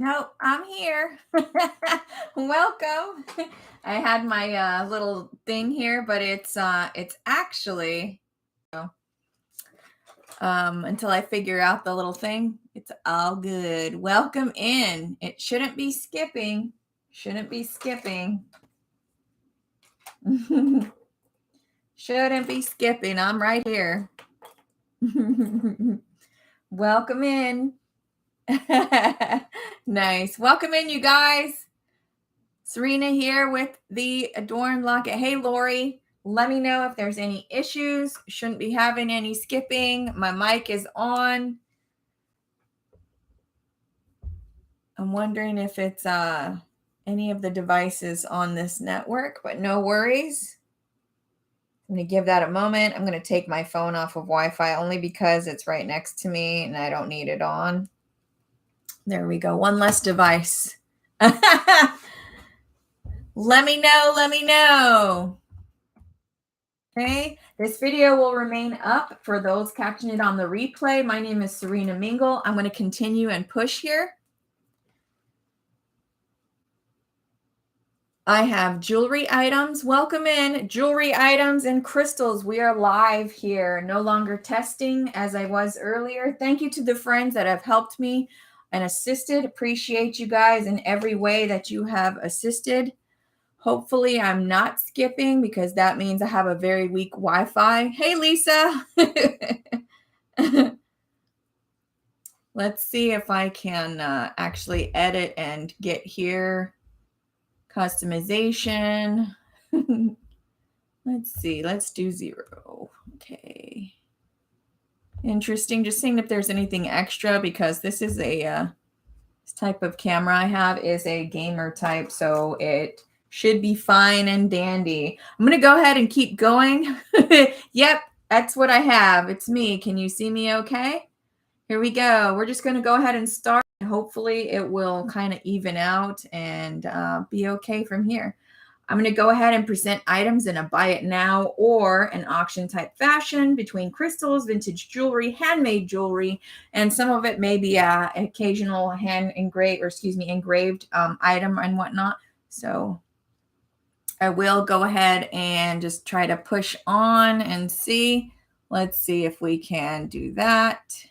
Nope, I'm here. Welcome. I had my little thing here, but it's actually until I figure out the little thing, it's all good. Welcome in. It shouldn't be skipping. Shouldn't be skipping. Shouldn't be skipping. I'm right here. Welcome in. Nice. Welcome in, you guys. Serena here with the Adorned Locket. Hey, Lori, let me know if there's any issues. Shouldn't be having any skipping. My mic is on. I'm wondering if it's any of the devices on this network, but no worries. I'm going to give that a moment. I'm going to take my phone off of Wi-Fi only because it's right next to me and I don't need it on. There we go. One less device. Let me know. Let me know. Okay, this video will remain up for those catching it on the replay. My name is Serena Mingle. I'm going to continue and push here. I have jewelry items. Welcome in. Jewelry items and crystals. We are live here. No longer testing as I was earlier. Thank you to the friends that have helped me and assisted. Appreciate you guys in every way that you have assisted. Hopefully I'm not skipping because that means I have a very weak Wi-Fi. Hey, Lisa. Let's see if I can actually edit and get here. Customization. Let's see. Let's do 0. Okay. Interesting. Just seeing if there's anything extra because this is a this type of camera I have is a gamer type, so it should be fine and dandy. I'm going to go ahead and keep going. Yep, that's what I have. It's me. Can you see me okay? Here we go. We're just going to go ahead and start. Hopefully it will kind of even out and be okay from here. I'm going to go ahead and present items in a buy it now or an auction type fashion between crystals, vintage jewelry, handmade jewelry, and some of it may be an occasional engraved item and whatnot. So I will go ahead and just try to push on and see. Let's see if we can do that.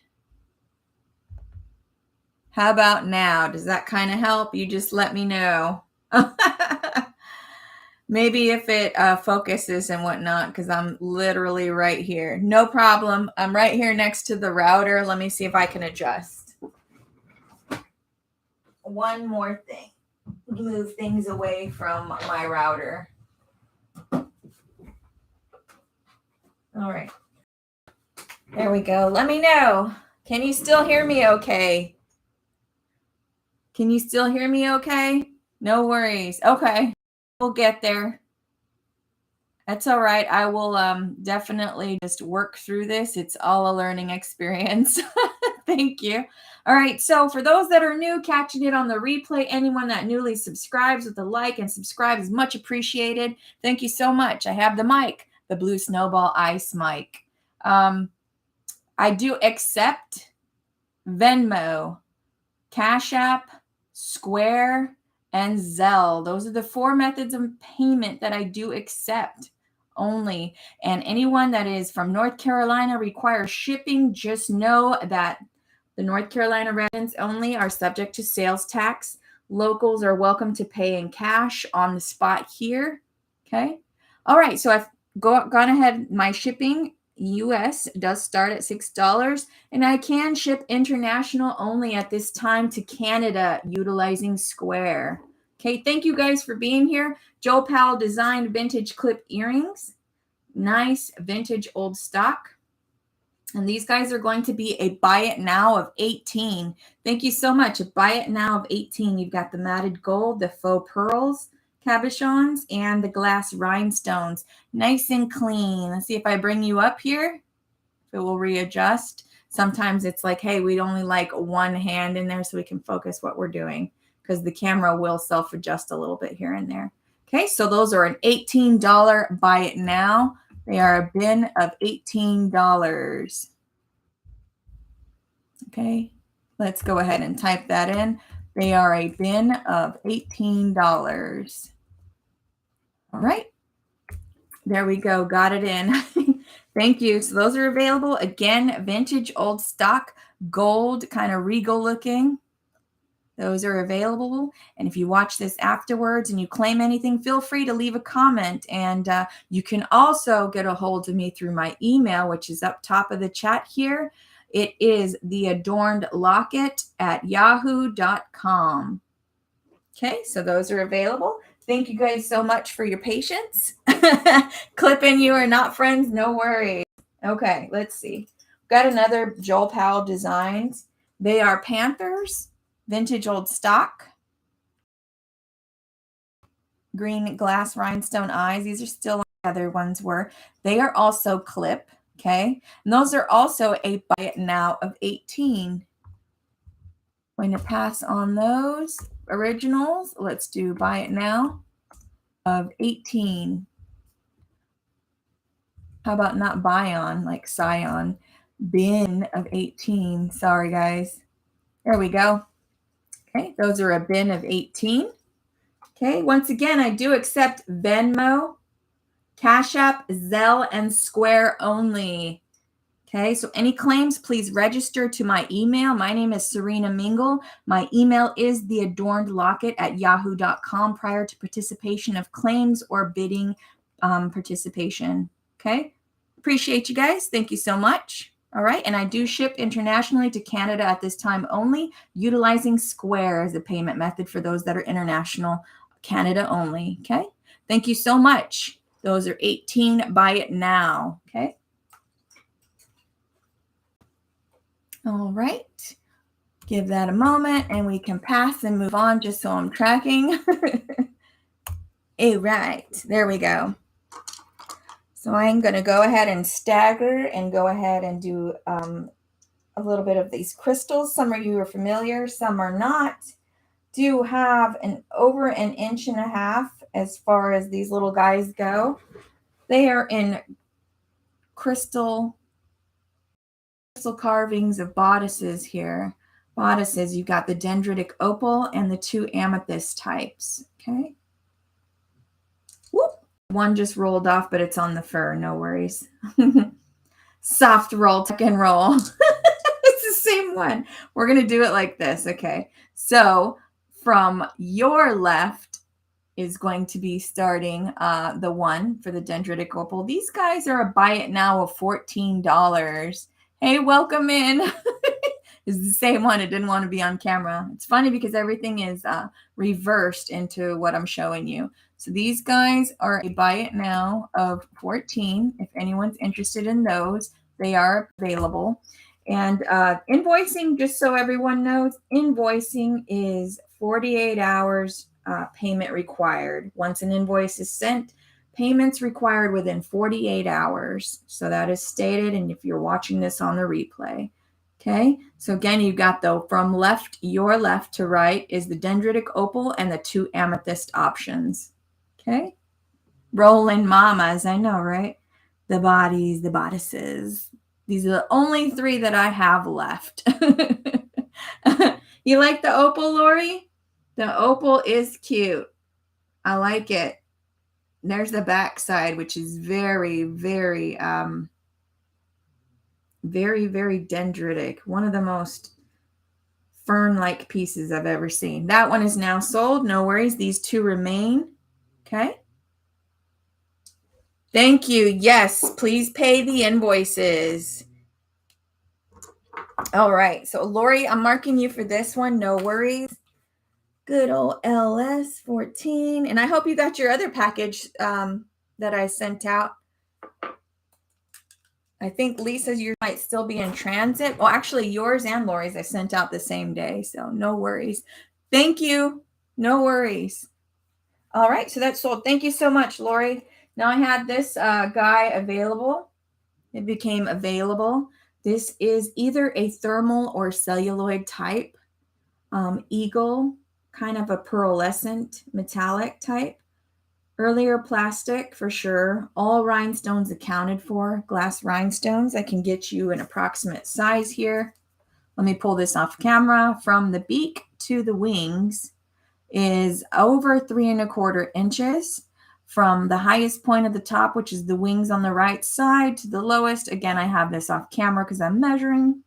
How about now? Does that kind of help? You just let me know. Maybe if it focuses and whatnot, because I'm literally right here. No problem. I'm right here next to the router. Let me see if I can adjust. One more thing. Move things away from my router. All right. There we go. Let me know. Can you still hear me okay? Can you still hear me okay? No worries. Okay. We'll get there. That's all right. I will definitely just work through this. It's all a learning experience. Thank you. All right. So for those that are new, catching it on the replay, anyone that newly subscribes with a like and subscribe is much appreciated. Thank you so much. I have the mic, the Blue Snowball Ice mic. I do accept Venmo, Cash App, Square, and Zelle. Those are the 4 methods of payment that I do accept only. And anyone that is from North Carolina requires shipping. Just know that the North Carolina residents only are subject to sales tax. Locals are welcome to pay in cash on the spot here. Okay. All right. So I've gone ahead. My shipping US does start at $6, and I can ship international only at this time to Canada utilizing Square. Okay, thank you guys for being here. Joe Powell designed vintage clip earrings. Nice vintage old stock. And these guys are going to be a buy it now of 18. Thank you so much. A buy it now of 18. You've got the matted gold, the faux pearls, cabochons, and the glass rhinestones. Nice and clean. Let's see if I bring you up here. If it will readjust. Sometimes it's like, hey, we'd only like one hand in there so we can focus what we're doing because the camera will self-adjust a little bit here and there. Okay, so those are an $18 buy it now. They are a bin of $18. Okay, let's go ahead and type that in. They are a bin of $18. All right. There we go. Got it in. Thank you. So those are available. Again, vintage old stock, gold, kind of regal looking. Those are available. And if you watch this afterwards and you claim anything, feel free to leave a comment. And you can also get a hold of me through my email, which is up top of the chat here. It is theadornedlocket@yahoo.com. Okay, so those are available. Thank you guys so much for your patience. Clip and you are not friends, no worries. Okay, let's see. Got another Joel Powell designs. They are Panthers, vintage old stock. Green glass rhinestone eyes. These are still like the other ones were. They are also clip, okay? And those are also a buy it now of 18. Going to pass on those originals. Let's do buy it now of 18. How about not buy on, like Scion? Bin of 18. Sorry, guys. There we go. Okay, those are a bin of 18. Okay, once again, I do accept Venmo, Cash App, Zelle, and Square only. Okay, so any claims, please register to my email. My name is Serena Mingle. My email is theadornedlocket@yahoo.com prior to participation of claims or bidding participation. Okay, appreciate you guys. Thank you so much. All right, and I do ship internationally to Canada at this time only, utilizing Square as a payment method for those that are international, Canada only. Okay, thank you so much. Those are 18. Buy it now. Okay. All right, give that a moment and we can pass and move on just so I'm tracking. All right, there we go. So I'm going to go ahead and stagger and go ahead and do a little bit of these crystals. Some of you are familiar, some are not. Do have over an inch and a half as far as these little guys go. They are in crystal carvings of bodices here. Bodices, you've got the Dendritic Opal and the 2 amethyst types. Okay. Whoop. One just rolled off, but it's on the fur. No worries. Soft roll, tuck and roll. It's the same one. We're going to do it like this. Okay. So from your left is going to be starting the one for the Dendritic Opal. These guys are a buy it now of $14. Hey, welcome in. It's the same one. It didn't want to be on camera. It's funny because everything is reversed into what I'm showing you. So these guys are a buy it now of 14. If anyone's interested in those, they are available. And invoicing, just so everyone knows, invoicing is 48 hours payment required. Once an invoice is sent, payments required within 48 hours. So that is stated, and if you're watching this on the replay. Okay, so again, you've got from your left to right is the Dendritic Opal and the 2 amethyst options. Okay, rolling mamas, I know, right? The bodies, the bodices. These are the only 3 that I have left. You like the opal, Lori? The opal is cute. I like it. There's the back side, which is very, very, very, very dendritic. One of the most fern-like pieces I've ever seen. That one is now sold. No worries. These 2 remain. Okay. Thank you. Yes, please pay the invoices. All right. So, Lori, I'm marking you for this one. No worries. Good old LS14. And I hope you got your other package that I sent out. I think Lisa's, yours might still be in transit. Well, actually, yours and Lori's I sent out the same day. So no worries. Thank you. No worries. All right. So that's sold. Thank you so much, Lori. Now I had this guy available. It became available. This is either a thermal or celluloid type. Eagle, kind of a pearlescent metallic type. Earlier plastic for sure. All rhinestones accounted for. Glass rhinestones. I can get you an approximate size here. let me pull this off camera, from the beak to the wings is over 3¼ inches. From the highest point at the top, which is the wings on the right side, to the lowest, again, I have this off camera because I'm measuring,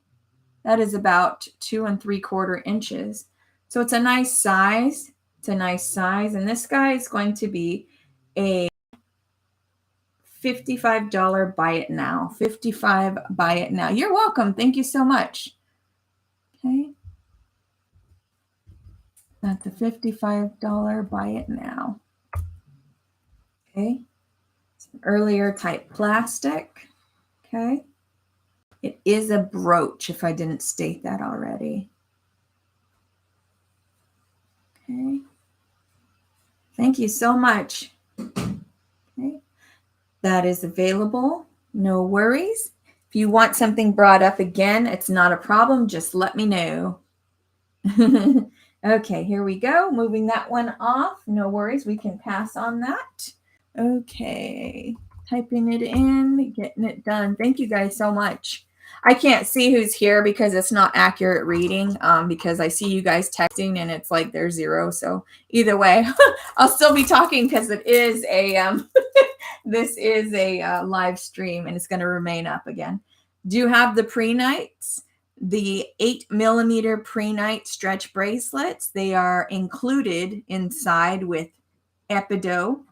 that is about 2¾ inches. So it's a nice size. It's a nice size. And this guy is going to be a $55 buy it now. $55 buy it now. You're welcome. Thank you so much. Okay. That's a $55 buy it now. Okay. It's an earlier type plastic. Okay. It is a brooch, if I didn't state that already. Okay. Thank you so much. Okay. That is available. No worries. If you want something brought up again, it's not a problem. Just let me know. Okay, here we go. Moving that one off. No worries. We can pass on that. Okay. Typing it in, getting it done. Thank you guys so much. I can't see who's here because it's not accurate reading, because I see you guys texting and it's like there's 0. So either way, I'll still be talking because it is a this is a live stream and it's going to remain up again. Do you have the PreNights? The 8mm PreNight stretch bracelets. They are included inside with Epido.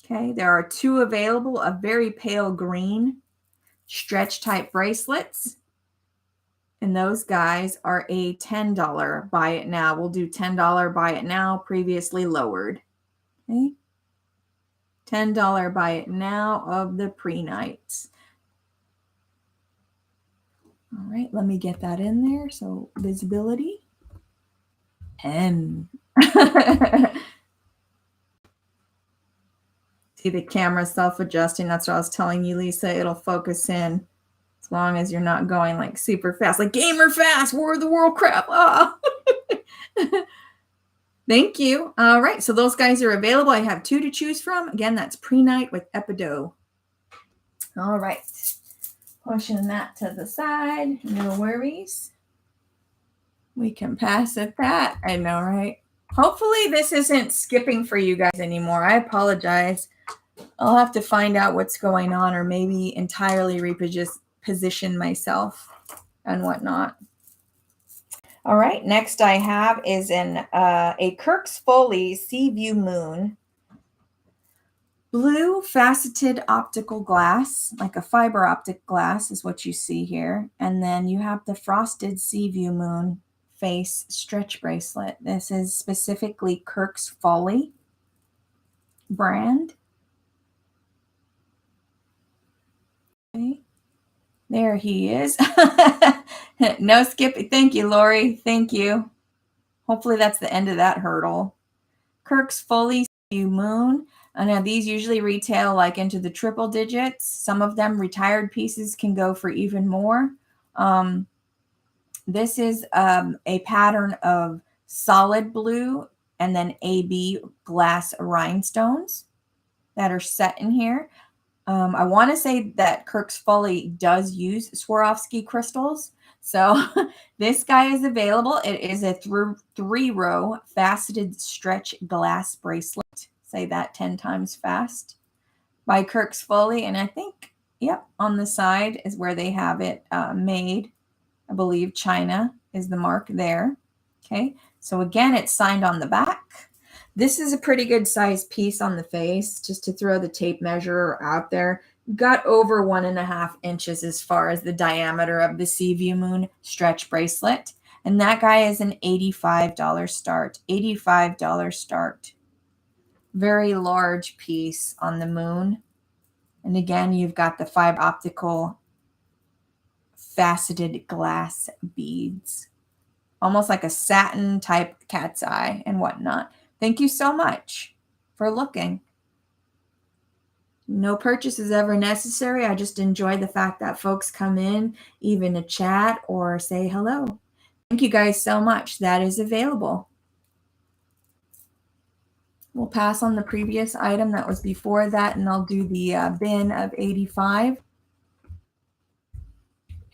Okay, there are 2 available, a very pale green stretch type bracelets. And those guys are a $10 buy it now. We'll do $10 buy it now, previously lowered. Okay. $10 buy it now of the PreNights. All right, let me get that in there. So visibility. See the camera self-adjusting. That's what I was telling you, Lisa. It'll focus in as long as you're not going like super fast, like gamer fast, War of the World crap. Oh. Thank you. All right, so those guys are available. I have 2 to choose from. Again, that's PreNight with Epido. All right, pushing that to the side. No worries. We can pass at that. I know, right? Hopefully this isn't skipping for you guys anymore. I apologize. I'll have to find out what's going on, or maybe entirely reposition myself and whatnot. All right, next I have is a Kirks Folly Sea View Moon. Blue faceted optical glass, like a fiber optic glass is what you see here. And then you have the frosted Sea View Moon face stretch bracelet. This is specifically Kirks Folly brand. Okay. There he is. No skipping. Thank you, Lori. Thank you. Hopefully that's the end of that hurdle. Kirks Folly Sea Moon. Now these usually retail like into the triple digits. Some of them retired pieces can go for even more. This is a pattern of solid blue and then AB glass rhinestones that are set in here. I want to say that Kirks Folly does use Swarovski crystals. So this guy is available. It is a 3-row faceted stretch glass bracelet. Say that 10 times fast. By Kirks Folly. And I think, yep, on the side is where they have it made. I believe China is the mark there. Okay, so again, it's signed on the back. This is a pretty good size piece on the face, just to throw the tape measure out there. Got over 1.5 inches as far as the diameter of the Sea View Moon stretch bracelet. And that guy is an $85 start. $85 start. Very large piece on the moon. And again, you've got the fiber optical faceted glass beads. Almost like a satin type cat's eye and whatnot. Thank you so much for looking. No purchase is ever necessary. I just enjoy the fact that folks come in, even to chat or say hello. Thank you guys so much. That is available. We'll pass on the previous item that was before that, and I'll do the bin of 85.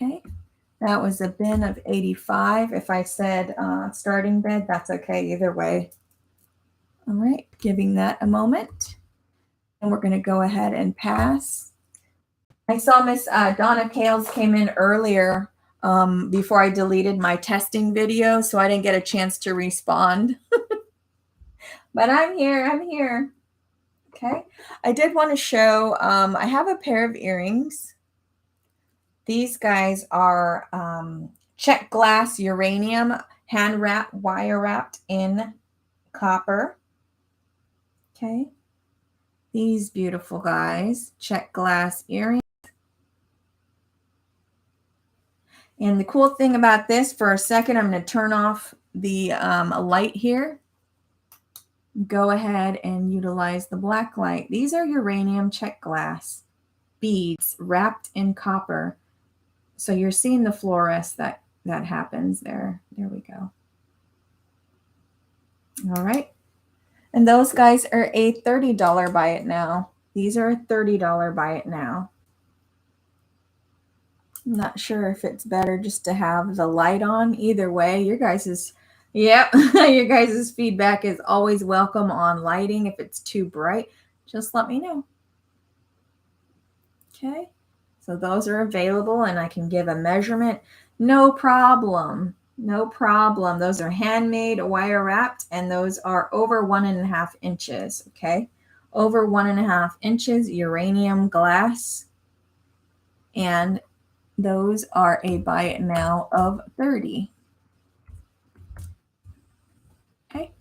Okay. That was a bin of 85. If I said starting bid, that's okay either way. All right, giving that a moment. And we're going to go ahead and pass. I saw Miss Donna Kales came in earlier before I deleted my testing video, so I didn't get a chance to respond. But I'm here. I'm here. Okay. I did want to show, I have a pair of earrings. These guys are Czech glass uranium, hand wrapped, wire wrapped in copper. Okay. These beautiful guys, Czech glass earrings. And the cool thing about this, for a second, I'm going to turn off the light here. Go ahead and utilize the black light. These are uranium Czech glass beads wrapped in copper. So you're seeing the fluoresce that happens there. There we go. All right. And those guys are a $30 buy it now. These are a $30 buy it now. I'm not sure if it's better just to have the light on. Either way, your guys's, yep, your guys's feedback is always welcome on lighting. If it's too bright, just let me know. Okay, so those are available and I can give a measurement. No problem. No problem. Those are handmade, wire wrapped, and those are over 1.5 inches. Okay, over 1.5 inches uranium glass. And those are a buy it now of 30. Okay.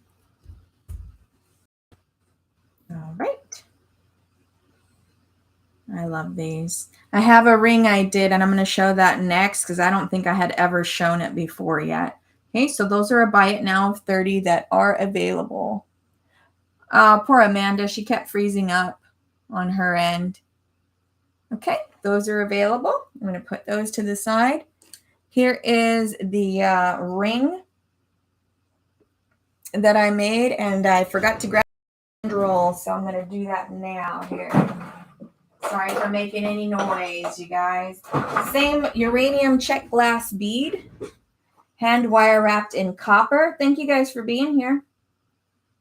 All right. I love these. I have a ring I did, and I'm going to show that next because I don't think I had ever shown it before yet. Okay, so those are a buy it now of 30 that are available. Poor Amanda, she kept freezing up on her end. Okay, those are available. I'm going to put those to the side. Here is the ring that I made, and I forgot to grab the roll, so I'm going to do that now here. Sorry for making any noise, you guys. Same uranium Czech glass bead, hand wire wrapped in copper. Thank you guys for being here.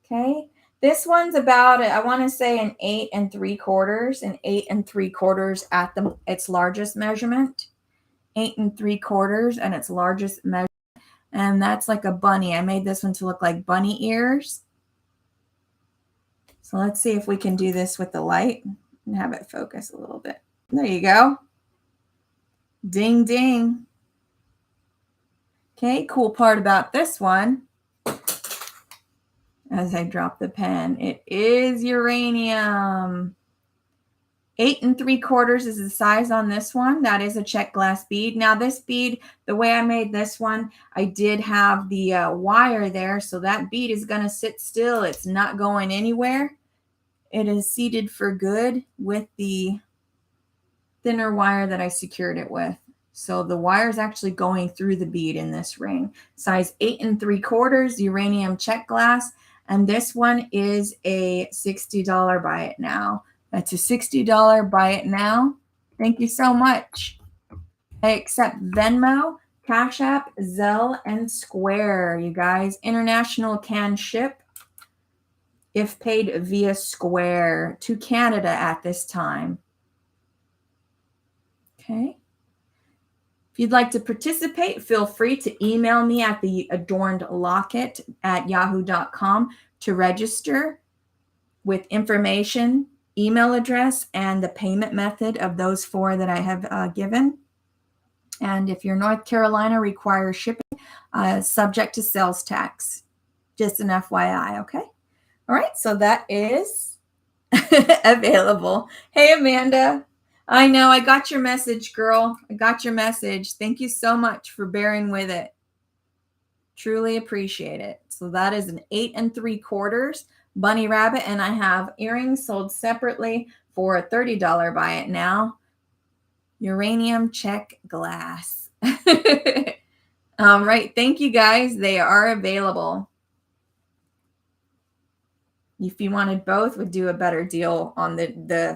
Okay, this one's about, I want to say, an 8 3/4, an 8 3/4 at its largest measurement, 8 3/4 and its largest measurement, and that's like a bunny. I made this one to look like bunny ears. So let's see if we can do this with the light and have it focus a little bit. There you go. Ding, ding. Okay, cool part about this one, as I drop the pen, it is uranium. 8 3/4 is the size on this one. That is a Czech glass bead. Now this bead, the way I made this one, I did have the wire there, so that bead is going to sit still. It's not going anywhere. It is seated for good with the thinner wire that I secured it with. So the wire is actually going through the bead in this ring. Size 8 3/4 uranium Czech glass. And this one is a $60 buy it now. That's a $60 buy it now. Thank you so much. I accept Venmo, Cash App, Zelle, and Square. You guys, international can ship if paid via Square to Canada at this time. Okay. If you'd like to participate, feel free to email me at the adornedlocket@yahoo.com to register with information, email address, and the payment method of those 4 that I have given. And if you're North Carolina, requires shipping, subject to sales tax. Just an FYI, okay? All right, so that is available. Hey, Amanda. I know, I got your message, girl. I got your message. Thank you so much for bearing with it. Truly appreciate it. So that is an 8 3/4 bunny rabbit, and I have earrings sold separately for a $30 buy it now. Uranium Czech glass. Right. Thank you guys. They are available. If you wanted both, would do a better deal on the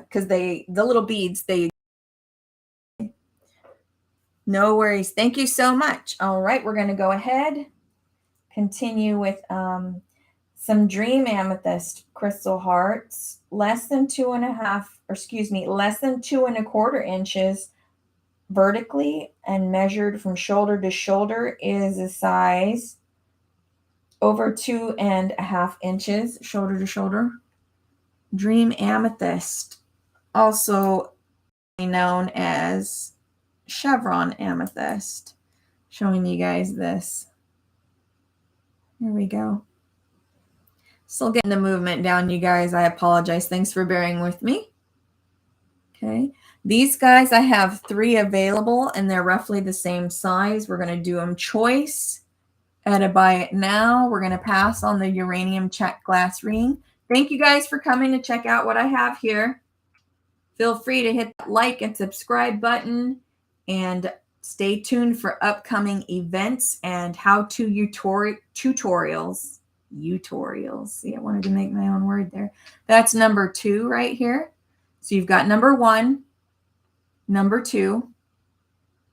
because the little beads, they No worries. Thank you so much. All right, we're going to go ahead, continue with some Dream Amethyst crystal hearts, less than 2.25 inches vertically, and measured from shoulder to shoulder is a size over 2.5 inches shoulder to shoulder. Dream Amethyst, also known as chevron amethyst. Showing you guys this. Here we go. Still getting the movement down, you guys. I apologize. Thanks for bearing with me. Okay. These guys, I have 3 available, and they're roughly the same size. We're going to do them choice at a buy it now. We're going to pass on the uranium check glass ring. Thank you guys for coming to check out what I have here. Feel free to hit that like and subscribe button, and stay tuned for upcoming events and how-to tutorials. See, I wanted to make my own word there. That's number 2 right here. So you've got number 1, number 2.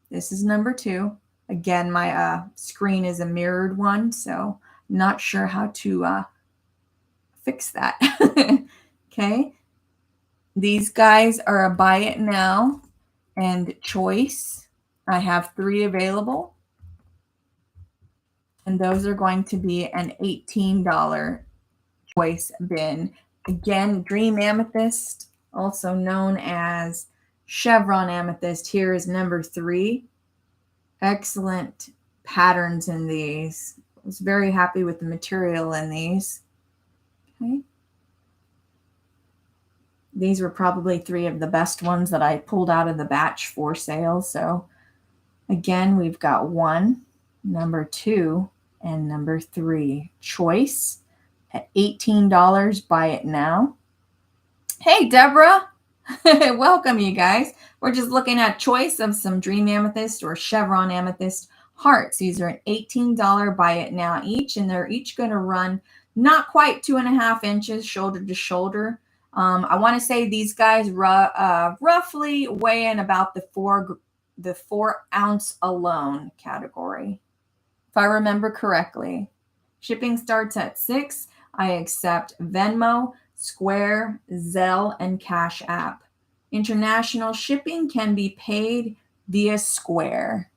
This is number 2. Again, my screen is a mirrored one, so I'm not sure how to fix that. Okay. These guys are a buy it now and choice. I have 3 available, and those are going to be an $18 choice bin. Again, Dream Amethyst, also known as chevron amethyst. Here is number 3. Excellent patterns in these. I was very happy with the material in these. Okay. These were probably 3 of the best ones that I pulled out of the batch for sale. So again, we've got 1, number 2, and number 3 choice at $18. Buy it now. Hey, Deborah. Welcome, you guys. We're just looking at choice of some Dream Amethyst or chevron amethyst hearts. These are an $18 buy it now each, and they're each going to run not quite 2.5 inches shoulder to shoulder. I want to say these guys roughly weigh in about the 4 ounce alone category, if I remember correctly. Shipping starts at $6. I accept Venmo, Square, Zelle, and Cash App. International shipping can be paid via Square.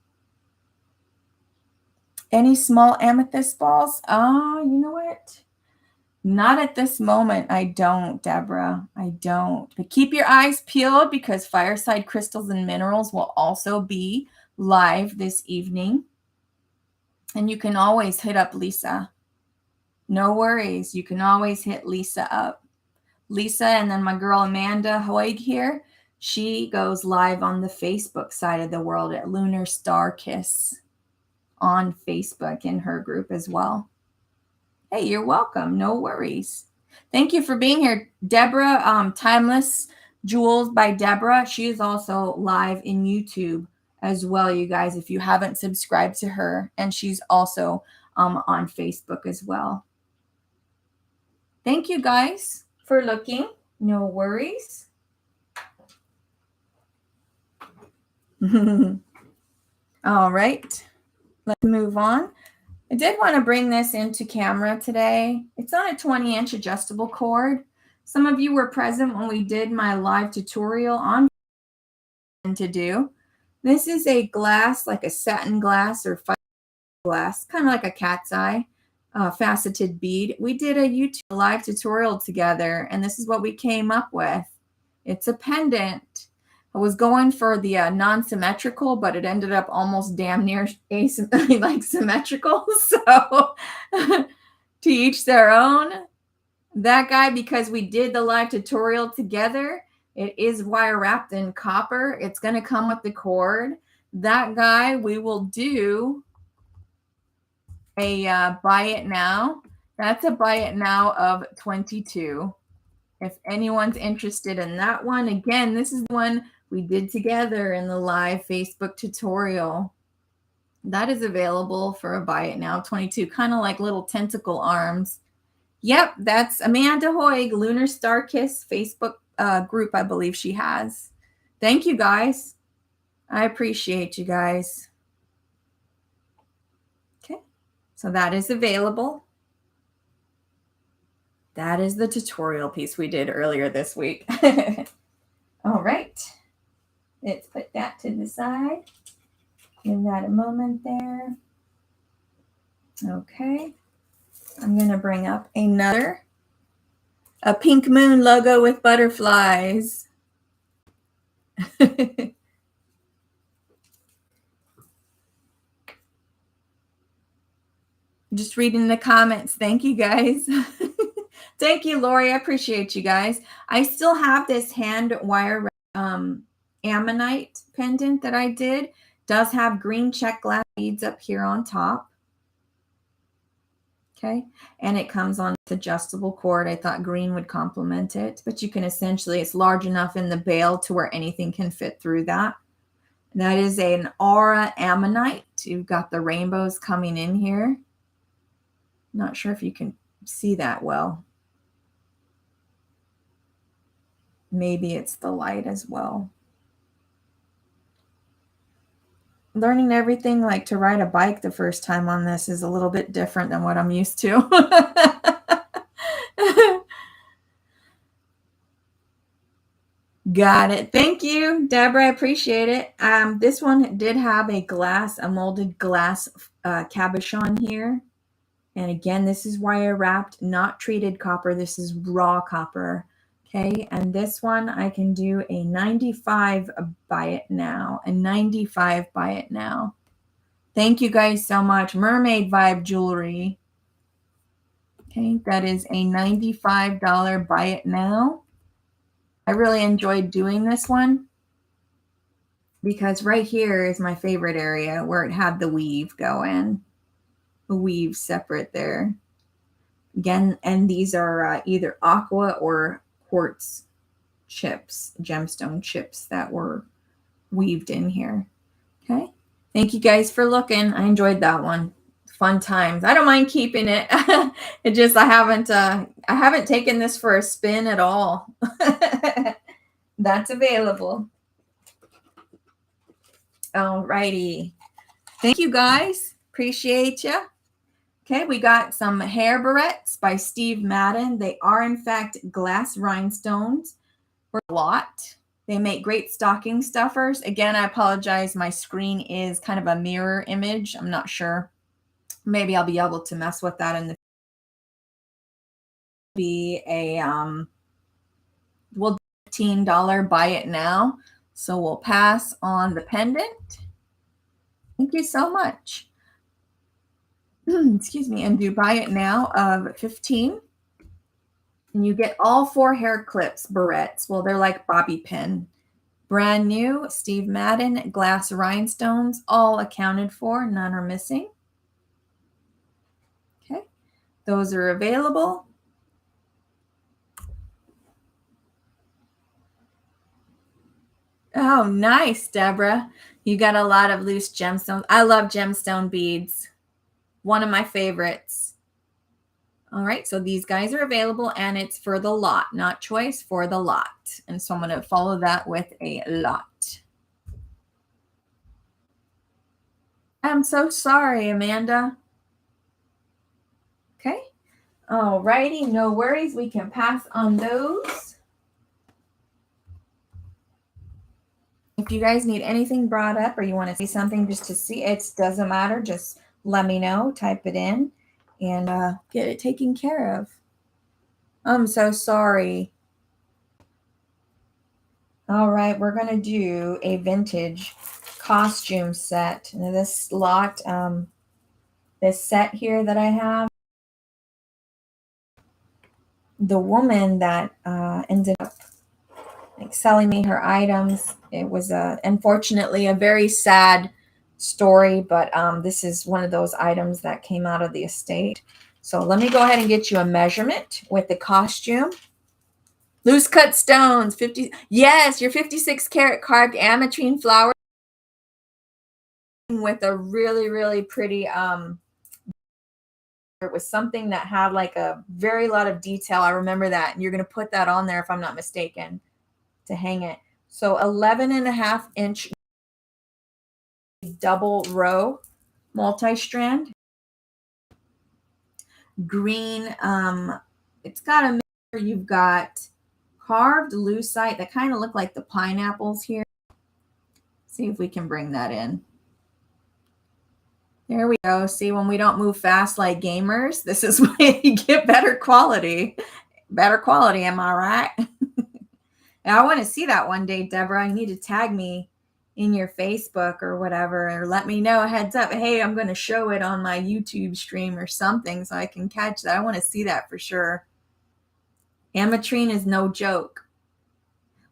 Any small amethyst balls? You know what? Not at this moment. I don't, Deborah. I don't. But keep your eyes peeled, because Fireside Crystals and Minerals will also be live this evening. And you can always hit up Lisa. No worries. You can always hit Lisa up. Lisa, and then my girl Amanda Hoig here, she goes live on the Facebook side of the world at Lunar Star Kiss on Facebook in her group as well. Hey, you're welcome. No worries. Thank you for being here. Deborah Timeless Jewels by Deborah. She is also live in YouTube as well, you guys, if you haven't subscribed to her. And she's also on Facebook as well. Thank you guys for looking. No worries. All right. Let's move on. I did want to bring this into camera today. It's on a 20-inch adjustable cord. Some of you were present when we did my live tutorial on to do. This is a glass, like a satin glass or fiber glass, kind of like a cat's eye, faceted bead. We did a YouTube live tutorial together, and this is what we came up with. It's a pendant. I was going for the non-symmetrical, but it ended up almost damn near like symmetrical. So to each their own. That guy, because we did the live tutorial together, it is wire wrapped in copper. It's going to come with the cord. That guy, we will do a buy it now. That's a buy it now of $22. If anyone's interested in that one, again, this is the one we did together in the live Facebook tutorial. That is available for a buy it now, $22, kind of like little tentacle arms. Yep, that's Amanda Hoig, Lunar Star Kiss Facebook group, I believe she has. Thank you, guys. I appreciate you guys. Okay, so that is available. That is the tutorial piece we did earlier this week. All right, let's put that to the side. Give that a moment there. Okay, I'm going to bring up a pink moon logo with butterflies. Just reading the comments. Thank you guys. Thank you, Lori. I appreciate you guys. I still have this hand wire ammonite pendant that I did. Does have green check glass beads up here on top. Okay. And it comes on this adjustable cord. I thought green would complement it, but you can essentially, it's large enough in the bail to where anything can fit through that. That is an aura ammonite. You've got the rainbows coming in here. Not sure if you can see that well. Maybe it's the light as well. Learning everything like to ride a bike the first time on this is a little bit different than what I'm used to. Got it. Thank you, Deborah. I appreciate it. This one did have a molded glass cabochon here. And again, this is wire wrapped, not treated copper. This is raw copper. Okay, and this one I can do a 95 buy it now, a 95 buy it now. Thank you guys so much. Mermaid Vibe Jewelry. Okay, that is a $95 buy it now. I really enjoyed doing this one because right here is my favorite area where it had the weave go in. The weave separate there. Again, and these are either aqua or quartz chips, gemstone chips that were weaved in here. Okay. Thank you guys for looking. I enjoyed that one. Fun times. I don't mind keeping it. It just I haven't taken this for a spin at all. That's available. All righty. Thank you guys. Appreciate you. Okay, we got some hair barrettes by Steve Madden. They are, in fact, glass rhinestones for a lot. They make great stocking stuffers. Again, I apologize. My screen is kind of a mirror image. I'm not sure. Maybe I'll be able to mess with that in the be a we'll $15 buy it now. So we'll pass on the pendant. Thank you so much. Excuse me, and do buy it now of 15. And you get all 4 hair clips, barrettes. Well, they're like bobby pin. Brand new, Steve Madden, glass rhinestones, all accounted for. None are missing. Okay, those are available. Oh, nice, Deborah. You got a lot of loose gemstones. I love gemstone beads. One of my favorites. All right, so these guys are available, and it's for the lot, not choice, for the lot. And so I'm going to follow that with a lot. I'm so sorry, Amanda. Okay. All righty, no worries. We can pass on those. If you guys need anything brought up or you want to say something just to see, it doesn't matter. Just let me know, type it in, and get it taken care of. I'm so sorry. All right, we're going to do a vintage costume set. Now this lot, this set here that I have, the woman that ended up like selling me her items, it was unfortunately a very sad story, but this is one of those items that came out of the estate. So let me go ahead and get you a measurement with the costume. Loose cut stones, 50. Yes, your 56 karat carved ametrine flower with a really, really pretty it was something that had like a very lot of detail. I remember that. And you're going to put that on there if I'm not mistaken to hang it. So 11.5 inch double row multi-strand. Green, it's got a mixture. You've got carved lucite that kind of look like the pineapples here. See if we can bring that in. There we go. See, when we don't move fast like gamers, this is why you get better quality. Better quality, am I right? And I want to see that one day, Deborah. You need to tag me in your Facebook or whatever, or let me know, heads up. Hey, I'm going to show it on my YouTube stream or something so I can catch that. I want to see that for sure. Ametrine is no joke.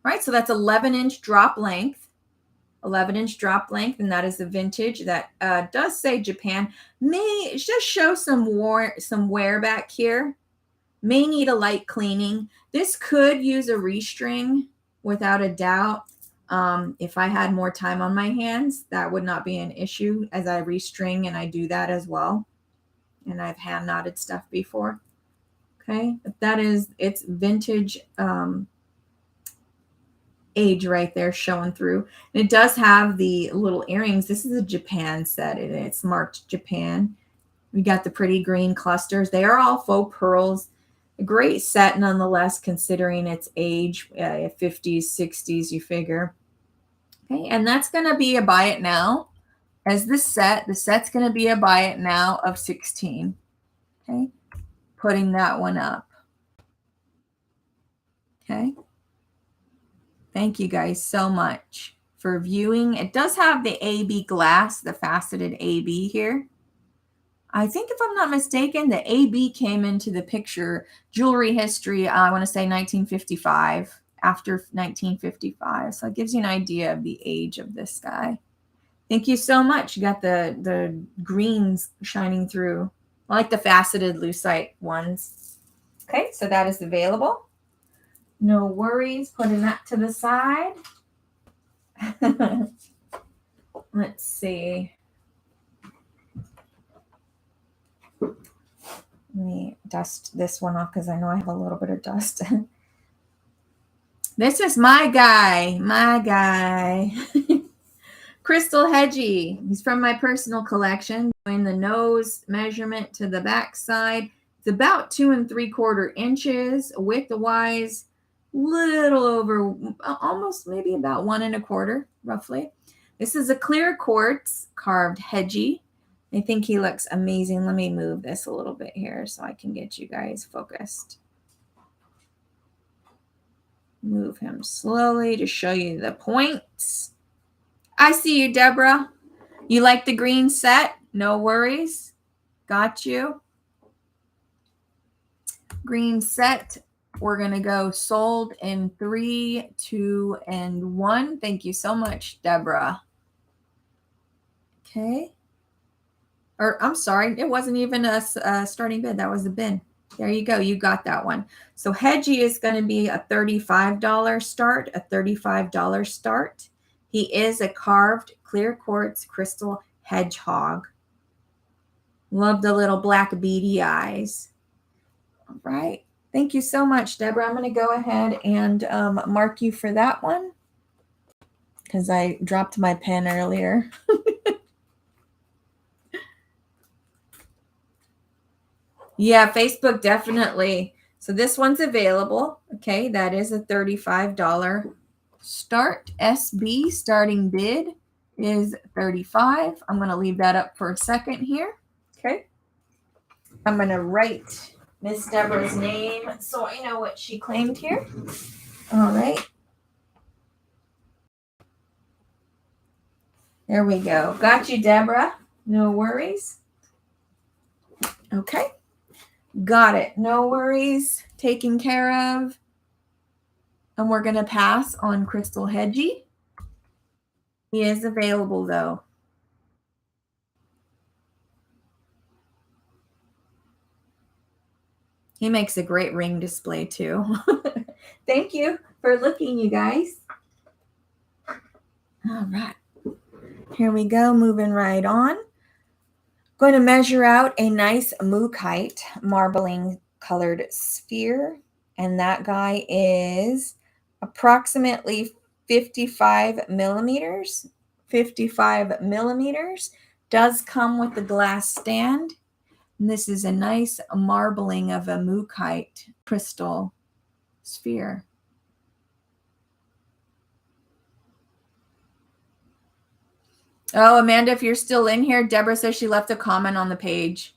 All right, so that's 11-inch drop length. 11-inch drop length, and that is the vintage. That does say Japan. May just show some wear back here. May need a light cleaning. This could use a restring without a doubt. If I had more time on my hands, that would not be an issue, as I restring, and I do that as well. And I've hand knotted stuff before. Okay, but that is, it's vintage age right there showing through. And it does have the little earrings. This is a Japan set. It's marked Japan. We got the pretty green clusters. They are all faux pearls. A great set nonetheless, considering its age, 50s, 60s, you figure. Okay, and that's going to be a buy it now. As this set, the set's going to be a buy it now of 16. Okay, putting that one up. Okay. Thank you guys so much for viewing. It does have the AB glass, the faceted AB here. I think if I'm not mistaken, the AB came into the picture, jewelry history, I want to say 1955, after 1955. So it gives you an idea of the age of this guy. Thank you so much. You got the greens shining through. I like the faceted lucite ones. Okay, so that is available. No worries, putting that to the side. Let's see. Let me dust this one off because I know I have a little bit of dust. This is my guy. Crystal Hedgie. He's from my personal collection. Doing the nose measurement to the back side. It's about 2 3/4 inches width-wise. Little over, almost maybe about 1 1/4, roughly. This is a clear quartz carved Hedgie. I think he looks amazing. Let me move this a little bit here so I can get you guys focused. Move him slowly to show you the points. I see you, Deborah. You like the green set? No worries. Got you. Green set. We're going to go sold in 3, 2, and 1. Thank you so much, Deborah. Okay. Or I'm sorry, it wasn't even a starting bid. That was a bin. There you go. You got that one. So Hedgie is going to be a $35 start, a $35 start. He is a carved clear quartz crystal hedgehog. Love the little black beady eyes. All right. Thank you so much, Deborah. I'm going to go ahead and mark you for that one because I dropped my pen earlier. Yeah, Facebook, definitely. So this one's available. Okay, that is a $35 start. SB starting bid is $35. I'm going to leave that up for a second here. Okay. I'm going to write Miss Deborah's name so I know what she claimed here. All right. There we go. Got you, Deborah. No worries. Okay. Got it. No worries. Taken care of. And we're going to pass on Crystal Hedgie. He is available, though. He makes a great ring display, too. Thank you for looking, you guys. All right. Here we go. Moving right on. Going to measure out a nice Moonkite marbling colored sphere. And that guy is approximately 55 millimeters, 55 millimeters. Does come with the glass stand. And this is a nice marbling of a Moonkite crystal sphere. Oh, Amanda, if you're still in here, Deborah says she left a comment on the page.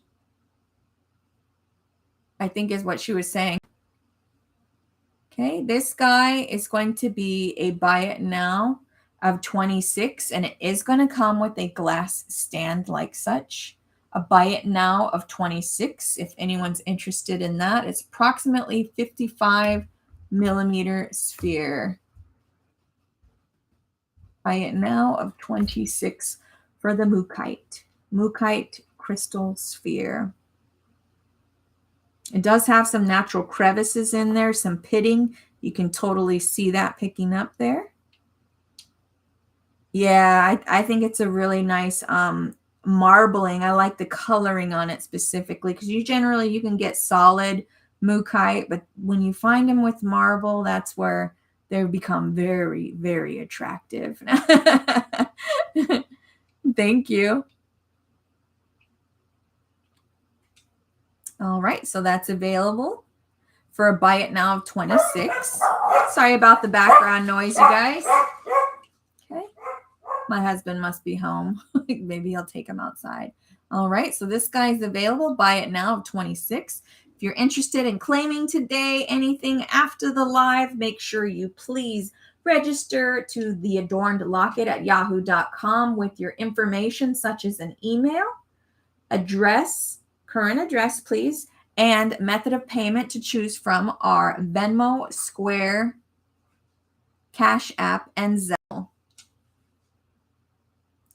I think is what she was saying. Okay, this guy is going to be a buy it now of 26, and it is going to come with a glass stand like such. A buy it now of 26, if anyone's interested in that. It's approximately 55 millimeter sphere. Buy it now of 26 for the Moonkite crystal sphere. It does have some natural crevices in there, some pitting. You can totally see that picking up there. Yeah, I think it's a really nice marbling. I like the coloring on it specifically because you can get solid Moonkite, but when you find them with marble, that's where they become very, very attractive. Thank you. All right, so that's available for a buy it now of 26. Sorry about the background noise, you guys. Okay, my husband must be home. Maybe he'll take him outside. All right, so this guy's available. Buy it now of 26. If you're interested in claiming today anything after the live, make sure you please register to the Adorned Locket at yahoo.com with your information such as an email, address, current address, please, and method of payment to choose from are Venmo, Square, Cash App, and Zelle.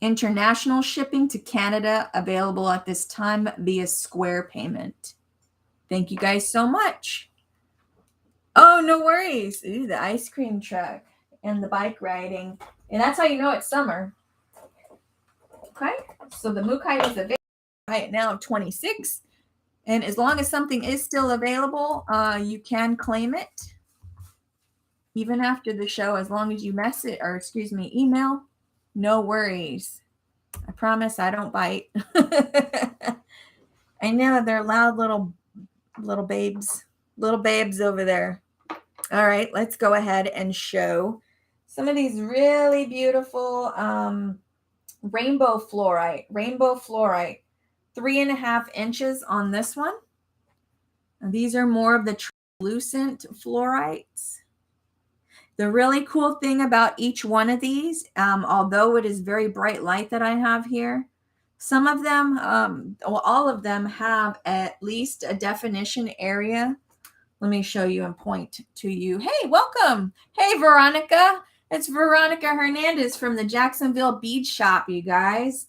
International shipping to Canada available at this time via Square payment. Thank you guys so much. Oh, no worries. Ooh, the ice cream truck and the bike riding. And that's how you know it's summer. Okay, so the Moonkite is available right now, 26. And as long as something is still available, you can claim it. Even after the show, as long as you email, no worries. I promise I don't bite. I know they're loud little babes over there. All right, let's go ahead and show some of these really beautiful rainbow fluorite. 3.5 inches on this one. And these are more of the translucent fluorites. The really cool thing about each one of these, although it is very bright light that I have here, some of them, all of them have at least a definition area. Let me show you and point to you. Hey, welcome. Hey, Veronica. It's Veronica Hernandez from the Jacksonville Bead Shop, you guys.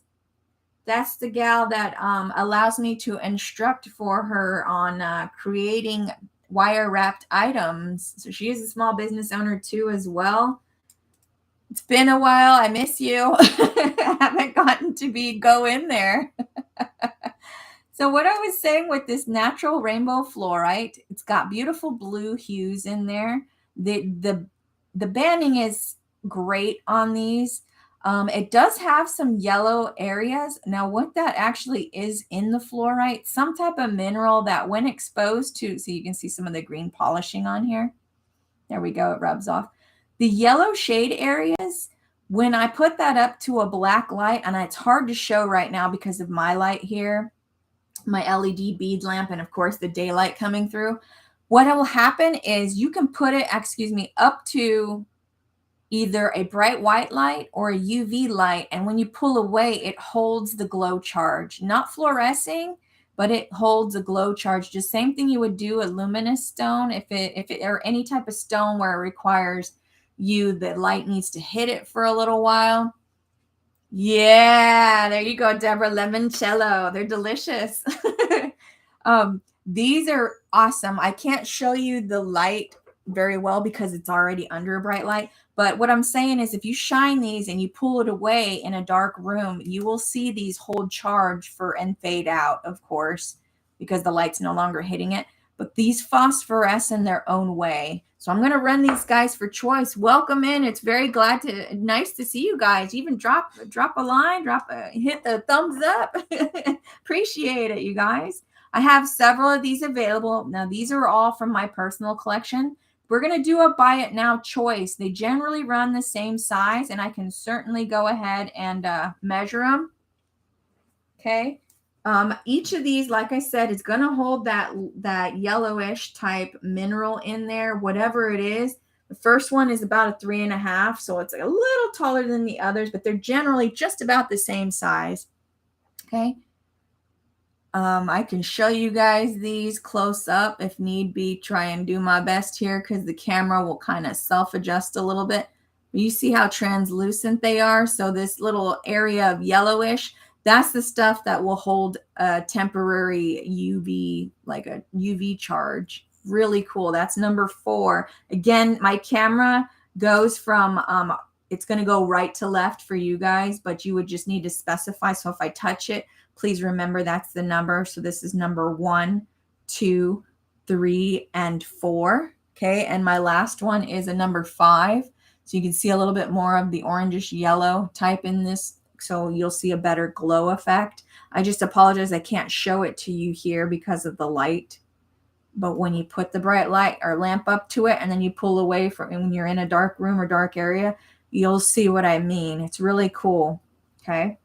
That's the gal that allows me to instruct for her on creating wire-wrapped items. So she is a small business owner too as well. It's been a while. I miss you. I haven't gotten to go in there. So what I was saying with this natural rainbow fluorite, it's got beautiful blue hues in there. The banding is great on these. It does have some yellow areas. Now, what that actually is in the fluorite, some type of mineral that when exposed to, so you can see some of the green polishing on here. There we go. It rubs off. The yellow shade areas, when I put that up to a black light, and it's hard to show right now because of my light here, my LED bead lamp, and of course the daylight coming through, what will happen is you can put it, up to either a bright white light or a UV light. And when you pull away, it holds the glow charge, not fluorescing, but it holds a glow charge. Just same thing you would do a luminous stone. If it or any type of stone where it requires the light needs to hit it for a little while. Yeah, there you go, Deborah. Limoncello. They're delicious. These are awesome. I can't show you the light very well because it's already under a bright light. But what I'm saying is if you shine these and you pull it away in a dark room, you will see these hold charge and fade out, of course, because the light's no longer hitting it. but these phosphoresce in their own way. So I'm going to run these guys for choice. Welcome in. It's very nice to see you guys. Even drop a line, hit the thumbs up. Appreciate it, you guys. I have several of these available. Now, these are all from my personal collection. We're going to do a buy it now choice. They generally run the same size, and I can certainly go ahead and measure them. Okay. Each of these, like I said, is going to hold that yellowish type mineral in there, whatever it is. The first one is about a 3.5, so it's a little taller than the others, but they're generally just about the same size. Okay. I can show you guys these close up if need be. Try and do my best here because the camera will kind of self-adjust a little bit. You see how translucent they are? So this little area of yellowish, that's the stuff that will hold a temporary UV, like a UV charge. Really cool. That's number 4. Again, my camera goes from, it's going to go right to left for you guys, but you would just need to specify. So if I touch it, please remember that's the number. So this is number 1, 2, 3, and 4. Okay. And my last one is a number 5. So you can see a little bit more of the orangish yellow type in this. So you'll see a better glow effect. I just apologize. I can't show it to you here because of the light. But when you put the bright light or lamp up to it and then you pull away from it when you're in a dark room or dark area, you'll see what I mean. It's really cool. Okay.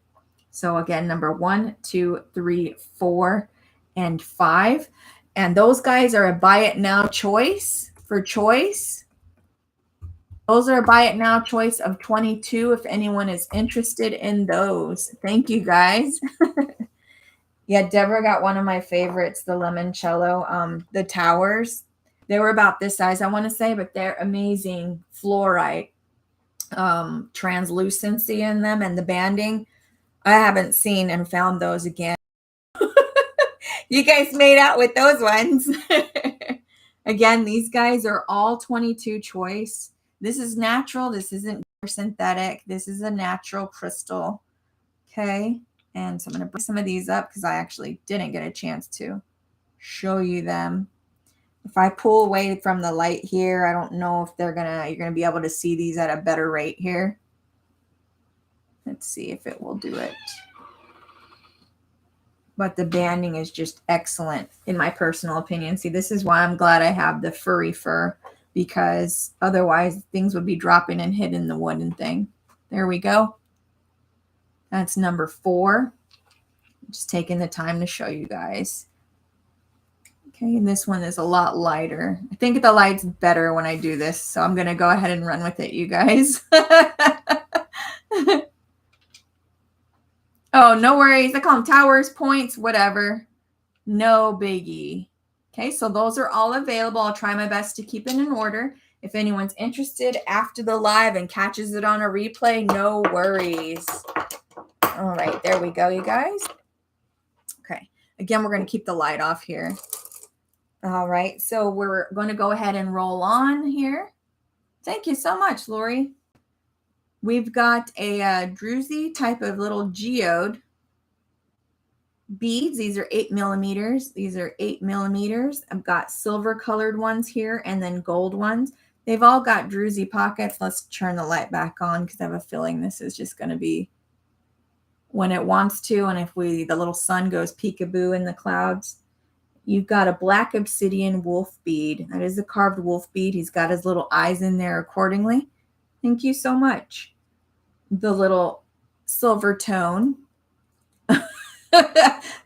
So again, number 1, 2, 3, 4, and 5. And those guys are a buy it now choice for choice. Those are a buy it now choice of 22 if anyone is interested in those. Thank you, guys. Yeah, Deborah got one of my favorites, the limoncello, the towers. They were about this size, I want to say, but they're amazing fluorite translucency in them and the banding. I haven't seen and found those again. You guys made out with those ones. Again, these guys are all 22 choice. This is natural. This isn't synthetic. This is a natural crystal. Okay. And so I'm going to bring some of these up because I actually didn't get a chance to show you them. If I pull away from the light here, I don't know if you're going to be able to see these at a better rate here. Let's see if it will do it. But the banding is just excellent in my personal opinion. See, this is why I'm glad I have the furry fur, because otherwise things would be dropping and hitting the wooden thing. There we go. That's number 4. Just taking the time to show you guys. Okay, and this one is a lot lighter. I think the light's better when I do this, so I'm going to go ahead and run with it, you guys. Oh, no worries. I call them towers, points, whatever. No biggie. Okay, so those are all available. I'll try my best to keep it in order. If anyone's interested after the live and catches it on a replay, no worries. All right, there we go, you guys. Okay, again, we're going to keep the light off here. All right, so we're going to go ahead and roll on here. Thank you so much, Lori. We've got a druzy type of little geode beads. These are 8 millimeters. These are 8 millimeters. I've got silver colored ones here and then gold ones. They've all got druzy pockets. Let's turn the light back on because I have a feeling this is just going to be when it wants to. And if the little sun goes peekaboo in the clouds. You've got a black obsidian wolf bead. That is a carved wolf bead. He's got his little eyes in there accordingly. Thank you so much. The little silver tone.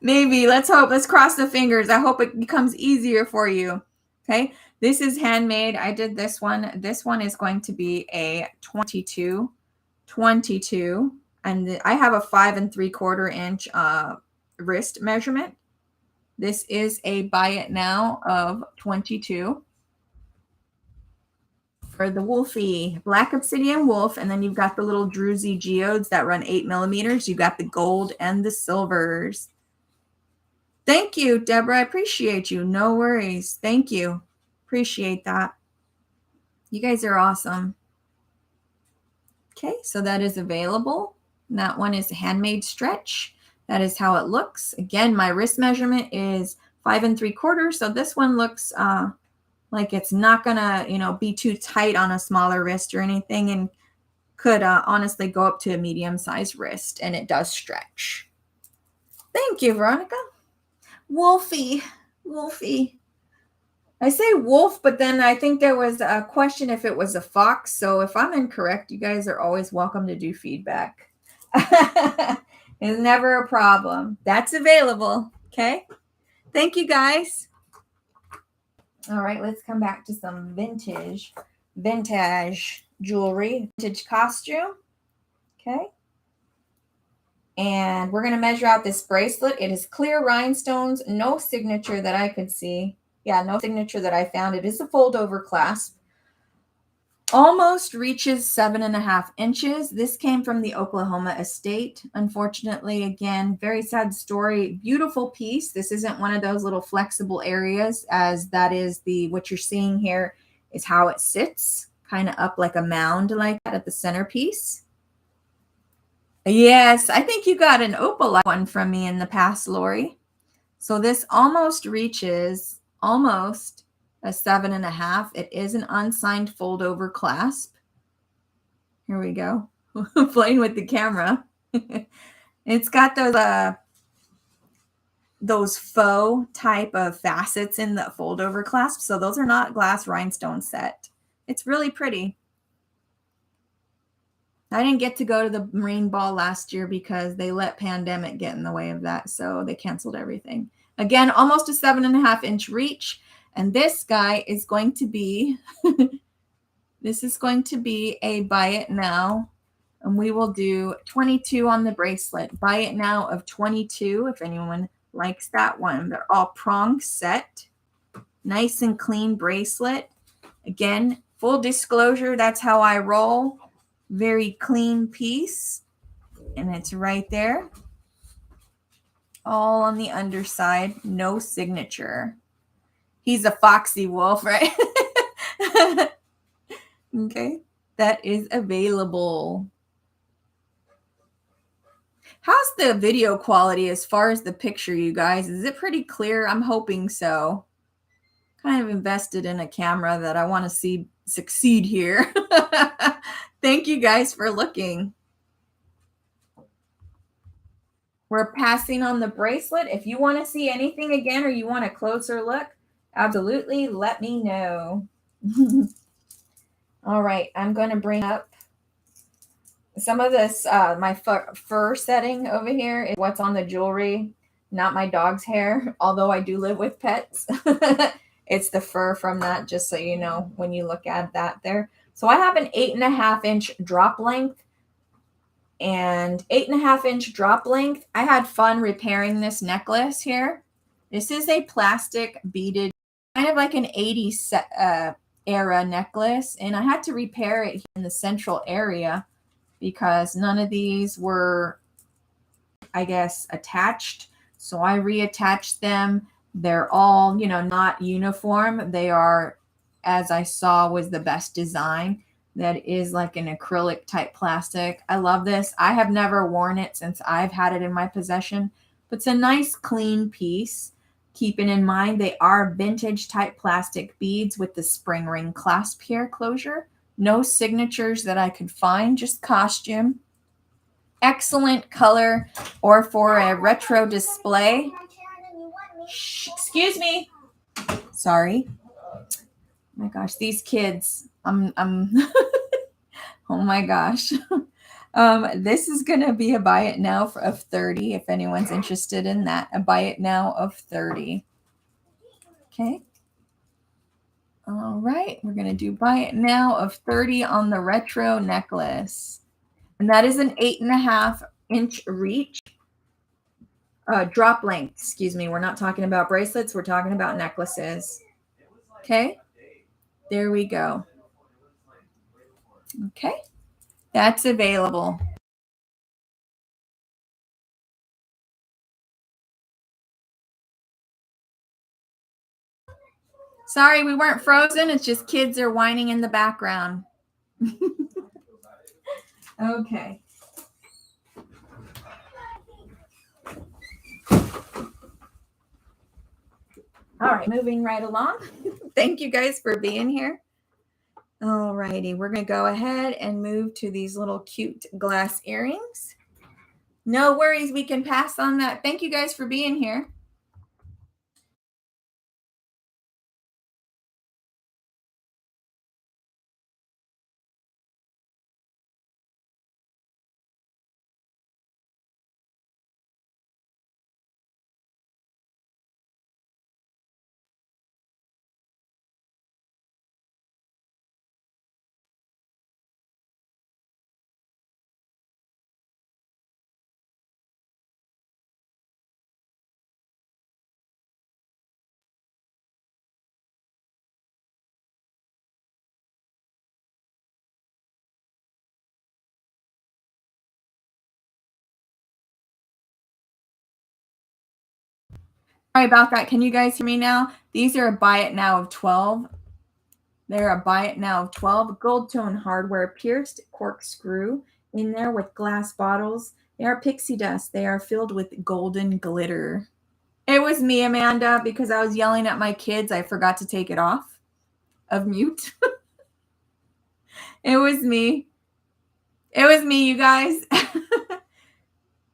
Maybe. Let's hope. Let's cross the fingers. I hope it becomes easier for you. Okay. This is handmade. I did this one. This one is going to be a 22. And I have a 5 3/4 inch wrist measurement. This is a buy it now of 22. For the wolfie, black obsidian wolf, and then you've got the little druzy geodes that run 8 millimeters. You got the gold and the silvers. Thank you, Deborah. I appreciate you. No worries. Thank you. Appreciate that. You guys are awesome. Okay, so that is available. And that one is handmade stretch. That is how it looks. Again, my wrist measurement is 5 3/4. So this one looks like it's not gonna, be too tight on a smaller wrist or anything, and could honestly go up to a medium-sized wrist, and it does stretch. Thank you, Veronica. Wolfie. I say wolf, but then I think there was a question if it was a fox. So if I'm incorrect, you guys are always welcome to do feedback. It's never a problem. That's available. Okay. Thank you, guys. All right, let's come back to some vintage jewelry, vintage costume. Okay. And we're going to measure out this bracelet. It is clear rhinestones, no signature that I could see. Yeah, no signature that I found. It is a fold over clasp. Almost reaches 7.5 inches. This came from the Oklahoma estate. Unfortunately, again, very sad story. Beautiful piece. This isn't one of those little flexible areas, as that is what you're seeing here is how it sits, kind of up like a mound like that at the centerpiece. Yes, I think you got an opal one from me in the past, Lori. So this almost reaches almost a 7.5. It is an unsigned fold over clasp. Here we go. Playing with the camera. It's got those faux type of facets in the fold over clasp. So those are not glass rhinestone set. It's really pretty. I didn't get to go to the Marine Ball last year because they let pandemic get in the way of that. So they canceled everything. Again, almost a 7.5 inch reach. And this guy is going to be, this is going to be a buy it now. And we will do 22 on the bracelet. Buy it now of 22 if anyone likes that one. They're all prong set. Nice and clean bracelet. Again, full disclosure, that's how I roll. Very clean piece. And it's right there. All on the underside. No signature. He's a foxy wolf, right? Okay. That is available. How's the video quality as far as the picture, you guys? Is it pretty clear? I'm hoping so. Kind of invested in a camera that I want to see succeed here. Thank you guys for looking. We're passing on the bracelet. If you want to see anything again or you want a closer look, absolutely let me know. All right, I'm going to bring up some of this, my fur setting over here is what's on the jewelry, not my dog's hair, although I do live with pets. It's the fur from that, just so you know when you look at that there. So I have an 8.5 inch drop length. And 8.5 inch drop length. I had fun repairing this necklace here. This is a plastic beaded, kind of like an 80s era necklace. And I had to repair it in the central area because none of these were, I guess, attached. So I reattached them. They're all, not uniform. They are, as I saw, was the best design. That is like an acrylic type plastic. I love this. I have never worn it since I've had it in my possession, but it's a nice clean piece. Keeping in mind they are vintage type plastic beads with the spring ring clasp here closure. No signatures that I could find, just costume. Excellent color or for a retro display. Shh, excuse me. Sorry. Oh my gosh, these kids. I'm oh my gosh. This is going to be a buy it now of 30 if anyone's interested in that. A buy it now of 30. Okay. All right. We're going to do buy it now of 30 on the retro necklace. And that is an 8.5 inch reach. Drop length. Excuse me. We're not talking about bracelets. We're talking about necklaces. Okay. There we go. Okay, that's available. Sorry, we weren't frozen. It's just kids are whining in the background. Okay. All right, moving right along. Thank you guys for being here. All righty, we're going to go ahead and move to these little cute glass earrings. No worries, we can pass on that. Thank you guys for being here. Sorry about that. Can you guys hear me now? These are a buy it now of 12. They're a buy it now of 12. Gold tone hardware pierced corkscrew in there with glass bottles. They are pixie dust. They are filled with golden glitter. It was me, Amanda, because I was yelling at my kids. I forgot to take it off of mute. It was me. It was me, you guys.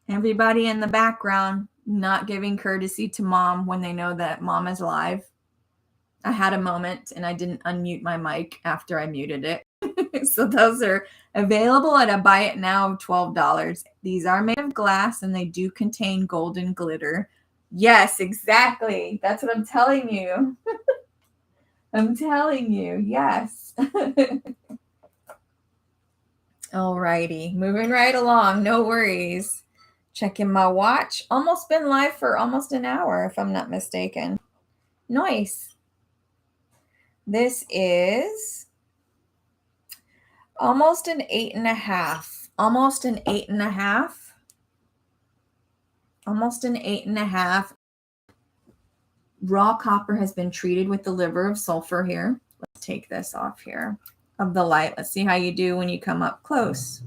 Everybody in the background not giving courtesy to mom when they know that mom is live. I had a moment and I didn't unmute my mic after I muted it. So those are available at a buy it now of $12. These are made of glass and they do contain golden glitter. Yes, exactly. That's what I'm telling you. I'm telling you. Yes. All righty. Moving right along. No worries. Checking my watch. Almost been live for almost an hour, if I'm not mistaken. Nice. This is almost an 8.5. Almost an 8.5. Almost an 8.5. Raw copper has been treated with the liver of sulfur here. Let's take this off here of the light. Let's see how you do when you come up close.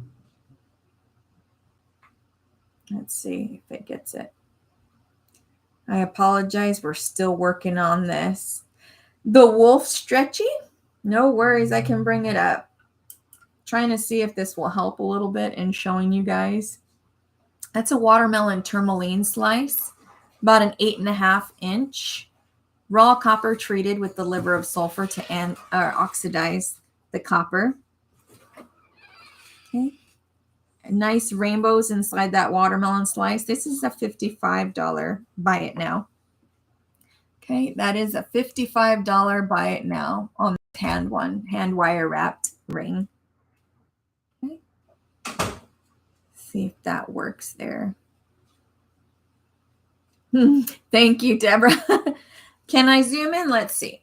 Let's see if it gets it. I apologize. We're still working on this. The wolf stretchy? No worries. I can bring it up. Trying to see if this will help a little bit in showing you guys. That's a watermelon tourmaline slice, about an 8.5 inch. Raw copper treated with the liver of sulfur to oxidize the copper. Okay. Nice rainbows inside that watermelon slice. This is a $55 buy it now. Okay, that is a $55 buy it now on the hand wire wrapped ring. Okay. See if that works there. Thank you, Deborah. Can I zoom in? Let's see.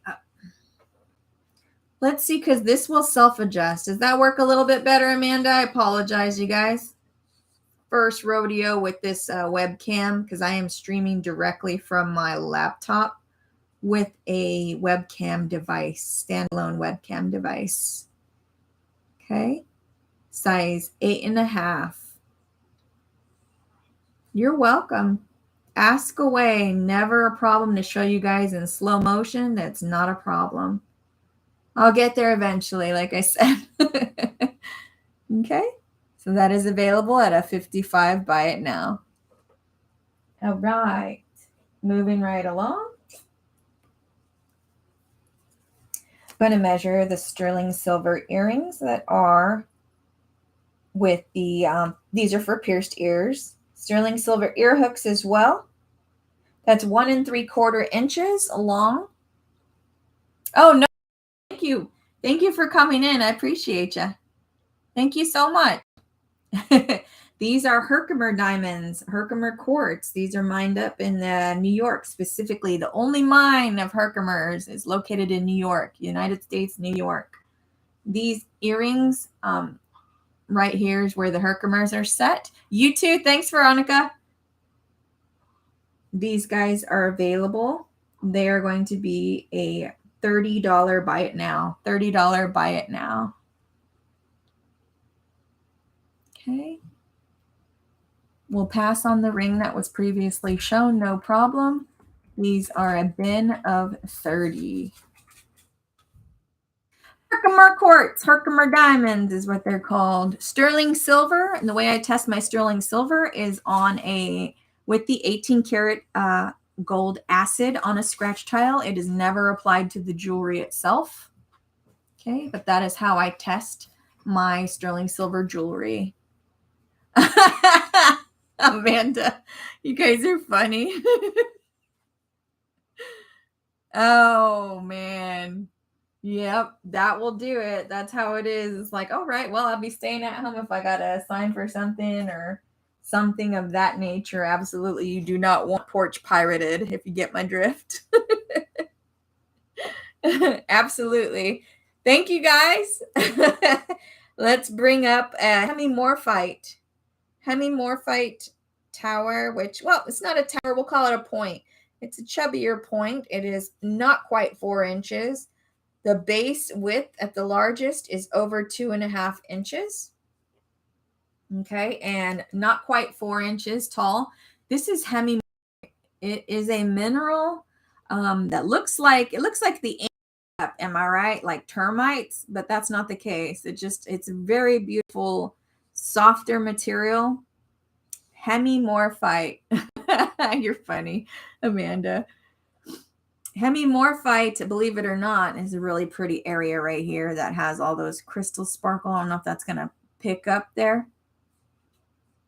Let's see, because this will self-adjust. Does that work a little bit better, Amanda? I apologize, you guys. First rodeo with this webcam, because I am streaming directly from my laptop with a webcam device, standalone webcam device. Okay. Size 8.5. You're welcome. Ask away. Never a problem to show you guys in slow motion. That's not a problem. I'll get there eventually, like I said. Okay. So that is available at a $55 buy it now. All right. Moving right along. I'm going to measure the sterling silver earrings that are with the, these are for pierced ears. Sterling silver ear hooks as well. That's 1 3/4 inches long. Oh, no. Thank you. Thank you for coming in. I appreciate you. Thank you so much. These are Herkimer diamonds, Herkimer quartz. These are mined up in New York specifically. The only mine of Herkimers is located in New York, United States, New York. These earrings right here is where the Herkimers are set. You too. Thanks, Veronica. These guys are available. They are going to be a $30 buy it now. $30 buy it now. Okay. We'll pass on the ring that was previously shown, no problem. These are a bin of 30. Herkimer quartz, Herkimer diamonds is what they're called. Sterling silver, and the way I test my sterling silver is with the 18 karat gold acid on a scratch tile. It is never applied to the jewelry itself. Okay, but that is how I test my sterling silver jewelry. Amanda, you guys are funny. Oh, man. Yep, that will do it. That's how it is. It's like, all right, well, I'll be staying at home if I got to sign for something or something of that nature. Absolutely. You do not want porch pirated, if you get my drift. Absolutely. Thank you, guys. Let's bring up a Hemi Morphite. Hemi Morphite tower, which, well, it's not a tower. We'll call it a point. It's a chubbier point. It is not quite 4 inches. The base width at the largest is over 2.5 inches. Okay, and not quite 4 inches tall. This is Hemi. It is a mineral that looks like the am I right? Like termites, but that's not the case. It's a very beautiful, softer material. Hemi Morphite. You're funny, Amanda. Hemi Morphite, believe it or not, is a really pretty area right here that has all those crystals sparkle. I don't know if that's going to pick up there.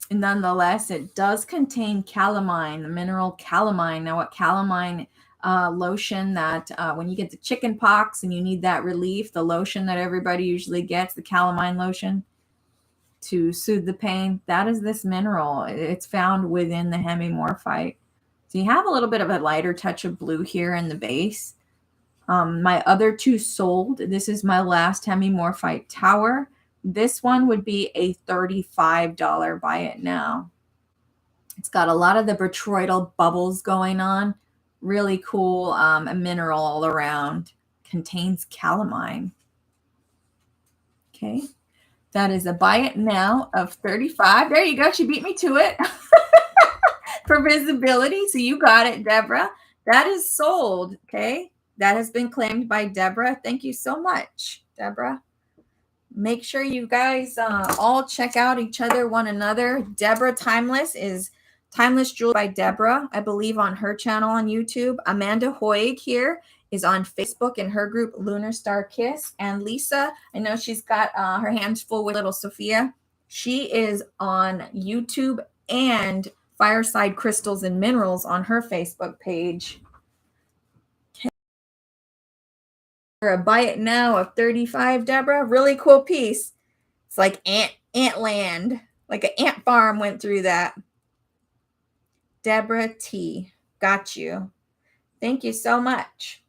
And nonetheless, it does contain calamine, the mineral calamine. Now, what calamine lotion that when you get the chicken pox and you need that relief, the lotion that everybody usually gets, the calamine lotion to soothe the pain, that is this mineral. It's found within the Hemi Morphite. So you have a little bit of a lighter touch of blue here in the base. My other two sold. This is my last Hemi Morphite tower. This one would be a $35 buy it now. It's got a lot of the botryoidal bubbles going on. Really cool, a mineral all around. Contains calamine. Okay. That is a buy it now of $35. There you go. She beat me to it. For visibility. So you got it, Deborah. That is sold. Okay. That has been claimed by Deborah. Thank you so much, Deborah. Make sure you guys all check out one another. Deborah Timeless is Timeless Jewelry by Deborah, I believe, on her channel on YouTube. Amanda Hoig here is on Facebook in her group Lunar Star Kiss. And Lisa, I know she's got her hands full with little Sophia. She is on YouTube and Fireside Crystals and Minerals on her Facebook page. Okay. A buy it now of $35, Deborah. Really cool piece. It's like ant land. Like an ant farm went through that. Deborah T. Got you. Thank you so much.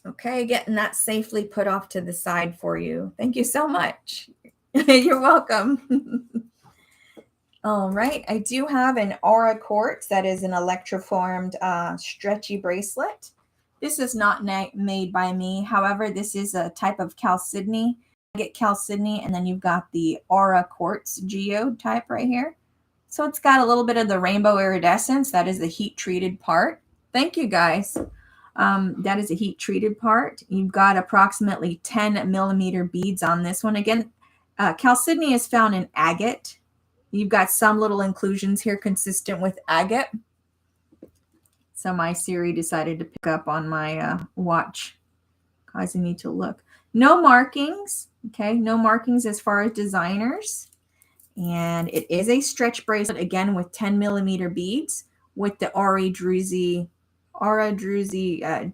Okay, getting that safely put off to the side for you. Thank you so much. You're welcome. All right, I do have an Aura Quartz that is an electroformed stretchy bracelet. This is not made by me. However, this is a type of chalcedony. I get chalcedony, and then you've got the Aura Quartz geode type right here. So it's got a little bit of the rainbow iridescence. That is the heat-treated part. Thank you, guys. That is a heat-treated part. You've got approximately 10 millimeter beads on this one. Again, chalcedony is found in agate. You've got some little inclusions here consistent with agate. So my Siri decided to pick up on my watch, causing me to look. No markings, okay? No markings as far as designers. And it is a stretch bracelet, again, with 10 millimeter beads with the Aura Druzy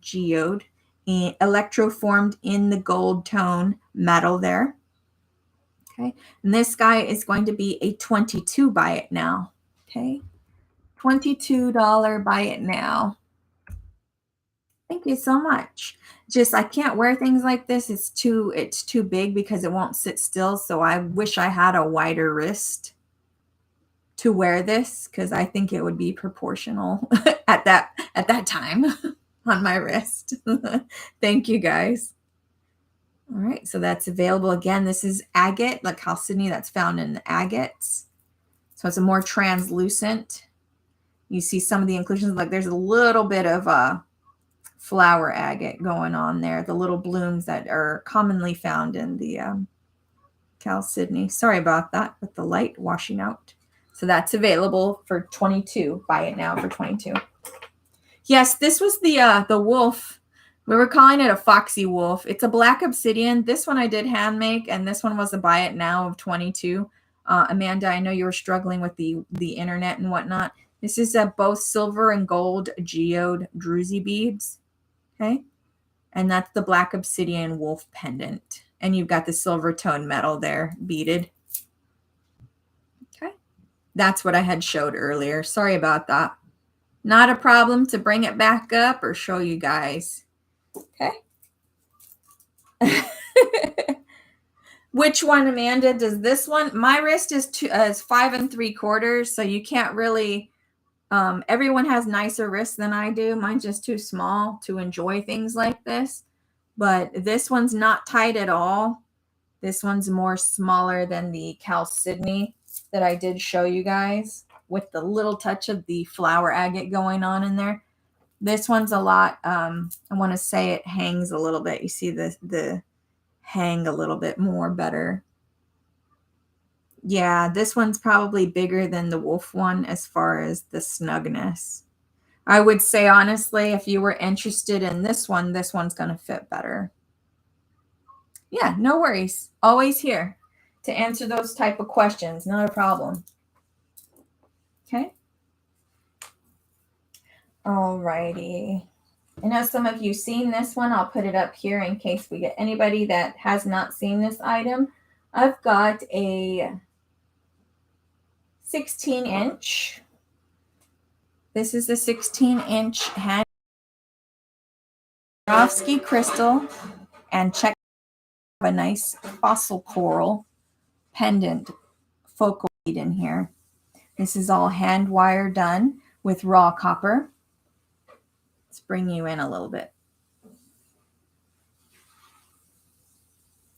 geode, and electroformed in the gold tone metal there. Okay, and this guy is going to be a $22 buy it now. Okay, $22 buy it now. Thank you so much. Just I can't wear things like this. It's too big because it won't sit still. So I wish I had a wider wrist to wear this because I think it would be proportional at that time on my wrist. Thank you, guys. All right, so that's available. Again, this is agate, like chalcedony that's found in the agates. So it's a more translucent You see some of the inclusions, like there's a little bit of flower agate going on there, the little blooms that are commonly found in the chalcedony. Sorry about that with the light washing out. So that's available for 22. Buy it now for 22. Yes, this was the wolf. We were calling it a foxy wolf. It's a black obsidian. This one I did hand make, and this one was a buy it now of 22. Amanda, I know you were struggling with the internet and whatnot. This is both silver and gold geode druzy beads. Okay. And that's the black obsidian wolf pendant. And you've got the silver tone metal there beaded. Okay. That's what I had showed earlier. Sorry about that. Not a problem to bring it back up or show you guys. Okay. Which one, Amanda? Does this one? My wrist is 5 3/4, so you can't really. Everyone has nicer wrists than I do. Mine's just too small to enjoy things like this. But this one's not tight at all. This one's more smaller than the chalcedony that I did show you guys, with the little touch of the flower agate going on in there. This one's a lot, I want to say it hangs a little bit. You see the hang a little bit more better. Yeah, this one's probably bigger than the wolf one as far as the snugness. I would say, honestly, if you were interested in this one's going to fit better. Yeah, no worries. Always here to answer those type of questions. Not a problem. Okay. Alrighty. I know some of you seen this one. I'll put it up here in case we get anybody that has not seen this item. I've got a 16-inch. This is a 16-inch hand Swarovski crystal and Czech. A nice fossil coral pendant focal bead in here. This is all hand wire done with raw copper. Let's bring you in a little bit.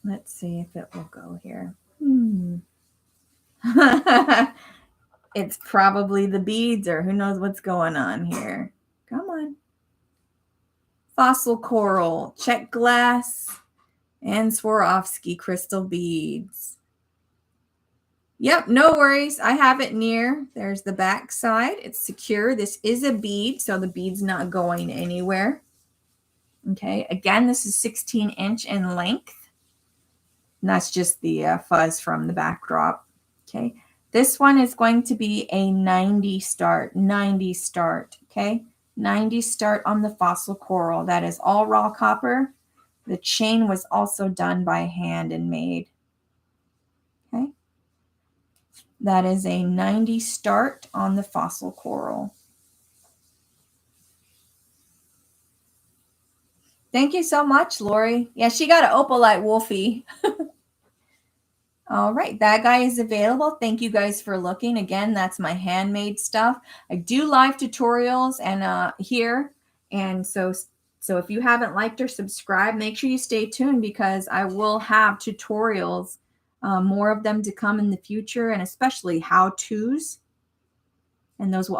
Let's see if it will go here. It's probably the beads, or who knows what's going on here. Come on. Fossil coral, Czech glass, and Swarovski crystal beads. Yep, no worries. I have it near. There's the back side. It's secure. This is a bead, so the bead's not going anywhere. Okay, again, this is 16-inch in length. And that's just the fuzz from the backdrop. Okay, this one is going to be a 90 start, okay? 90 start on the fossil coral. That is all raw copper. The chain was also done by hand and made. Okay. That is a 90 start on the fossil coral. Thank you so much, Lori. Yeah, she got an opalite wolfie. All right, that guy is available. Thank you guys for looking. Again, that's my handmade stuff. I do live tutorials and here. And so if you haven't liked or subscribed, make sure you stay tuned because I will have tutorials, more of them to come in the future, and especially how-tos. And those will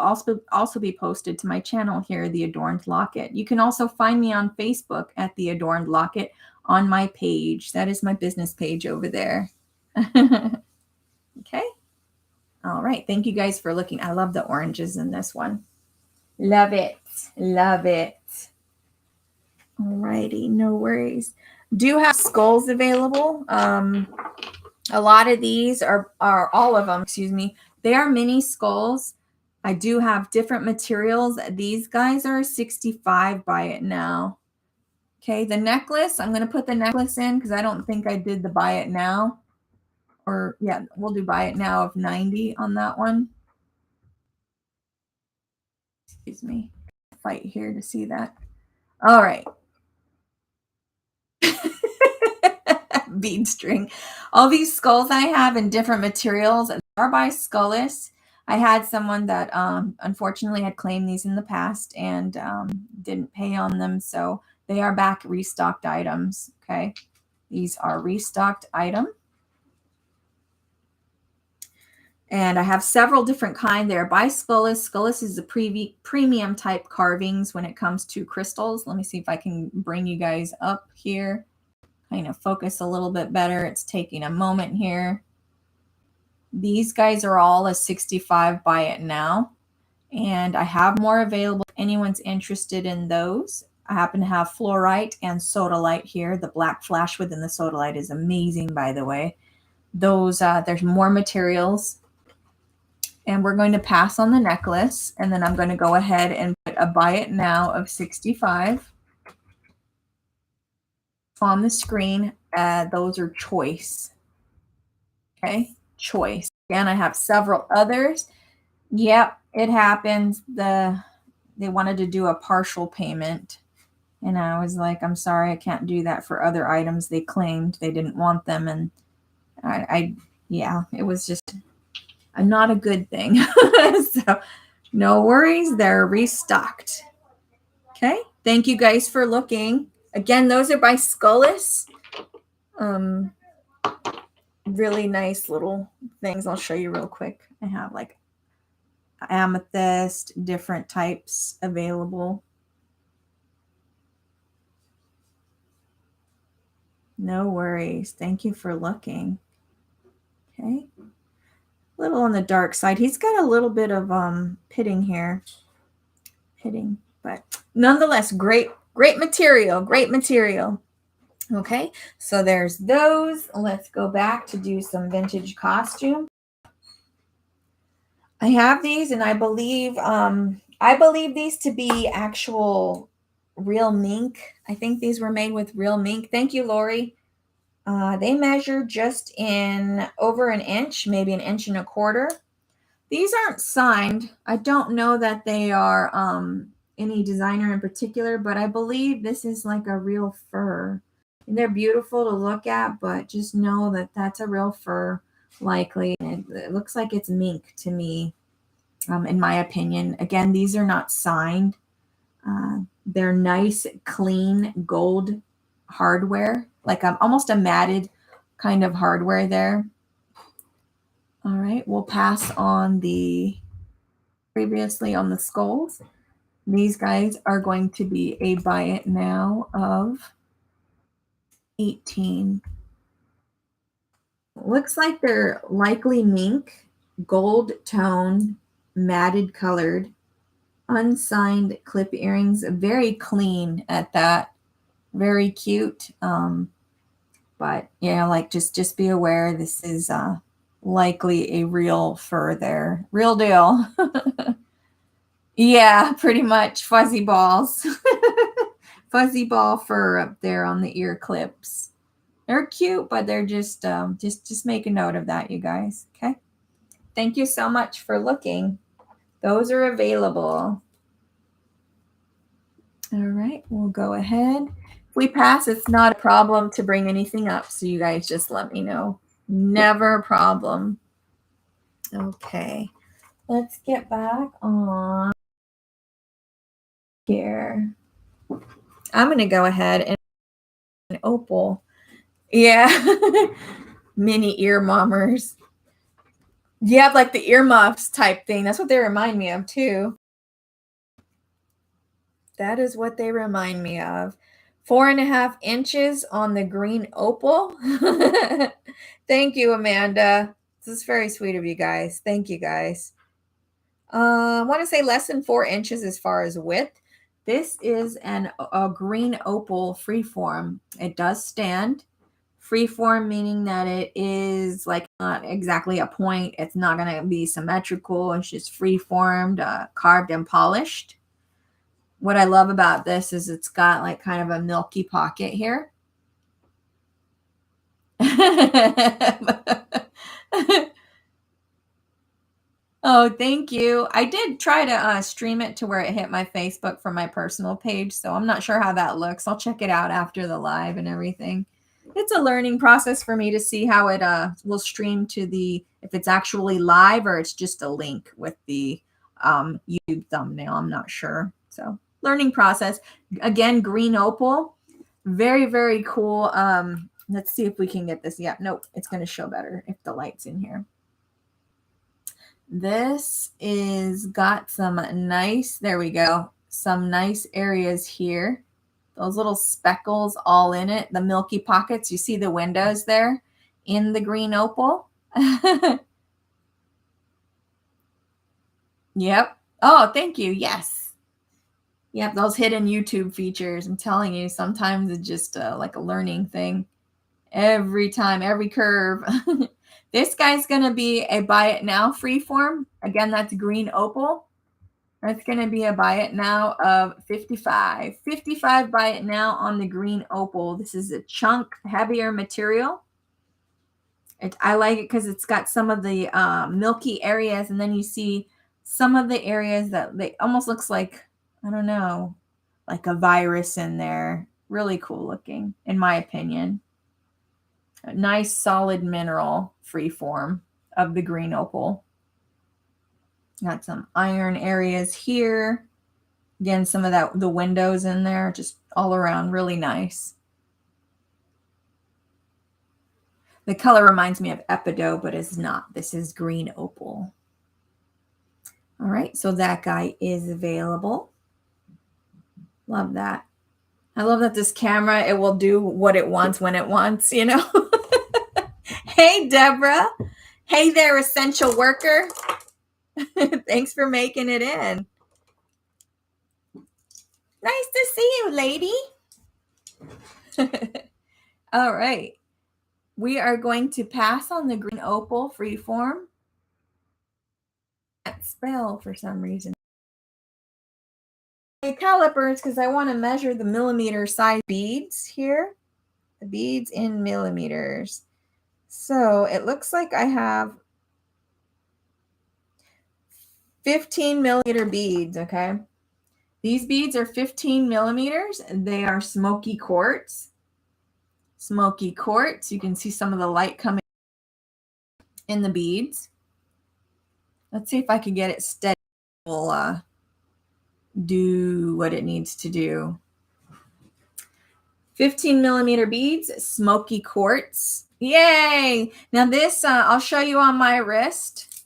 also be posted to my channel here, The Adorned Locket. You can also find me on Facebook at The Adorned Locket on my page. That is my business page over there. Okay. All right. Thank you guys for looking. I love the oranges in this one. Love it. Love it. All righty. No worries. Do have skulls available. A lot of these are all of them, excuse me. They are mini skulls. I do have different materials. These guys are 65 buy it now. Okay. The necklace, I'm going to put the necklace in because I don't think I did the buy it now. Or yeah, we'll do buy it now of 90 on that one. Excuse me. Fight here to see that. All right. Bead string. All these skulls I have in different materials are by Skullis. I had someone that unfortunately had claimed these in the past and didn't pay on them. So they are back restocked items. Okay. These are restocked items. And I have several different kind there. By Scullis. Scullis is the premium type carvings when it comes to crystals. Let me see if I can bring you guys up here. Kind of focus a little bit better. It's taking a moment here. These guys are all a 65 buy it now. And I have more available if anyone's interested in those. I happen to have fluorite and sodalite here. The black flash within the sodalite is amazing, by the way. Those, there's more materials. And we're going to pass on the necklace. And then I'm going to go ahead and put a buy it now of 65 on the screen. Those are choice. Okay, choice. And I have several others. Yep, it happens. They wanted to do a partial payment. And I was like, I'm sorry, I can't do that for other items. They claimed they didn't want them. And yeah, it was just not a good thing. So no worries, they're restocked. Okay, thank you guys for looking. Again, those are by Scullis. Really nice little things. I'll show you real quick. I have like amethyst, different types available. No worries. Thank you for looking. Okay. A little on the dark side. He's got a little bit of pitting here. Pitting, but nonetheless, great material. Great material. Okay, so there's those. Let's go back to do some vintage costume. I have these, and I believe these to be actual real mink. I think these were made with real mink. Thank you, Lori. They measure just in over an inch, maybe an inch and a quarter. These aren't signed. I don't know that they are any designer in particular, but I believe this is like a real fur. And they're beautiful to look at, but just know that that's a real fur, likely. And it looks like it's mink to me, in my opinion. Again, these are not signed. They're nice, clean gold hardware, like almost a matted kind of hardware there. All right, we'll pass on the previously on the skulls. These guys are going to be a buy it now of 18. Looks like they're likely mink, gold tone, matted colored, unsigned clip earrings, very clean at that, very cute. But yeah, like just be aware this is likely a real fur there, real deal. Yeah, pretty much fuzzy balls. Fuzzy ball fur up there on the ear clips. They're cute, but they're just make a note of that, you guys. Okay. Thank you so much for looking. Those are available. All right, we'll go ahead. If we pass, it's not a problem to bring anything up, so you guys just let me know. Never a problem. Okay, let's get back on here. I'm going to go ahead and opal. Yeah. Mini ear mummers. Yeah, like the earmuffs type thing. That's what they remind me of too. That is what they remind me of. 4.5 inches on the green opal. Thank you, Amanda. This is very sweet of you guys. Thank you, guys. I want to say less than 4 inches as far as width. This is a green opal freeform. It does stand. Freeform meaning that it is like not exactly a point. It's not going to be symmetrical. It's just freeformed, carved and polished. What I love about this is it's got like kind of a milky pocket here. Oh, thank you. I did try to stream it to where it hit my Facebook from my personal page, so I'm not sure how that looks. I'll check it out after the live and everything. It's a learning process for me to see how it will stream to if it's actually live or it's just a link with the YouTube thumbnail. I'm not sure. So learning process. Again, green opal. Very, very cool. Let's see if we can get this. Yeah, nope. It's going to show better if the light's in here. This is got some nice, there we go, some nice areas here. Those little speckles all in it, the milky pockets. You see the windows there in the green opal? Yep. Oh, thank you. Yes. Yep, those hidden YouTube features. I'm telling you, sometimes it's just like a learning thing. Every time, every curve. This guy's going to be a buy it now freeform. Again, that's green opal. That's going to be a buy it now of 55. 55 buy it now on the green opal. This is a chunk heavier material. I like it because it's got some of the milky areas, and then you see some of the areas that they almost looks like, I don't know, like a virus in there. Really cool looking, in my opinion. A nice solid mineral free form of the green opal. Got some iron areas here. Again, some of that, the windows in there, just all around really nice. The color reminds me of Epido, but it's not. This is green opal. All right, so that guy is available. Love that. I love that this camera, it will do what it wants when it wants, you know? Hey, Deborah. Hey there, essential worker. Thanks for making it in. Nice to see you, lady. All right. We are going to pass on the green opal freeform. Can't spell for some reason. Calipers, because I want to measure the millimeter size beads here. The beads in millimeters. So it looks like I have 15 millimeter beads, okay? These beads are 15 millimeters. They are smoky quartz. Smoky quartz. You can see some of the light coming in the beads. Let's see if I can get it steady. We'll do what it needs to do. 15 millimeter beads, smoky quartz. Yay! Now this, I'll show you on my wrist.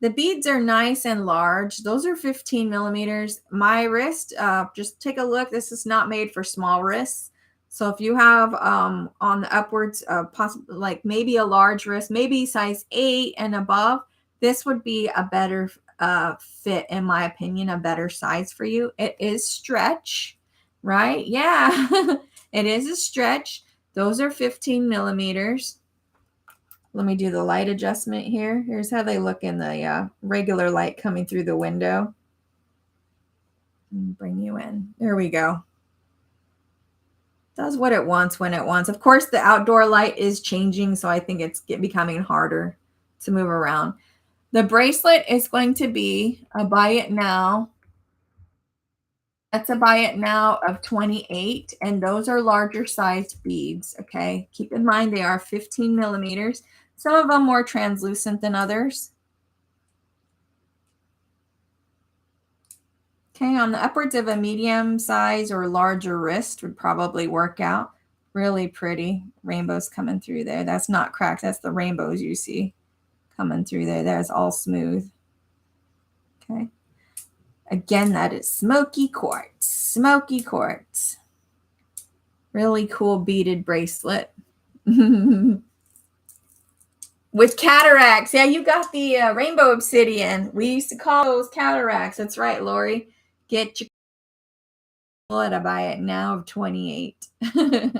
The beads are nice and large. Those are 15 millimeters. My wrist, just take a look. This is not made for small wrists. So if you have on the upwards, possibly like maybe a large wrist, maybe size 8 and above, this would be a better fit, in my opinion, a better size for you. It is stretch, right? Yeah, it is a stretch. Those are 15 millimeters. Let me do the light adjustment here. Here's how they look in the regular light coming through the window. Bring you in. There we go. Does what it wants when it wants. Of course, the outdoor light is changing, so I think it's becoming harder to move around. The bracelet is going to be a buy it now. That's a buy it now of 28, and those are larger sized beads, okay? Keep in mind they are 15 millimeters. Some of them more translucent than others. Okay, on the upwards of a medium size or larger wrist would probably work out. Really pretty. Rainbows coming through there. That's not cracked. That's the rainbows you see coming through there. That's all smooth. Okay. Again, that is smoky quartz. Smoky quartz. Really cool beaded bracelet. With cataracts. Yeah, you got the rainbow obsidian. We used to call those cataracts. That's right, Lori. Get your to buy it now of 28. Coming,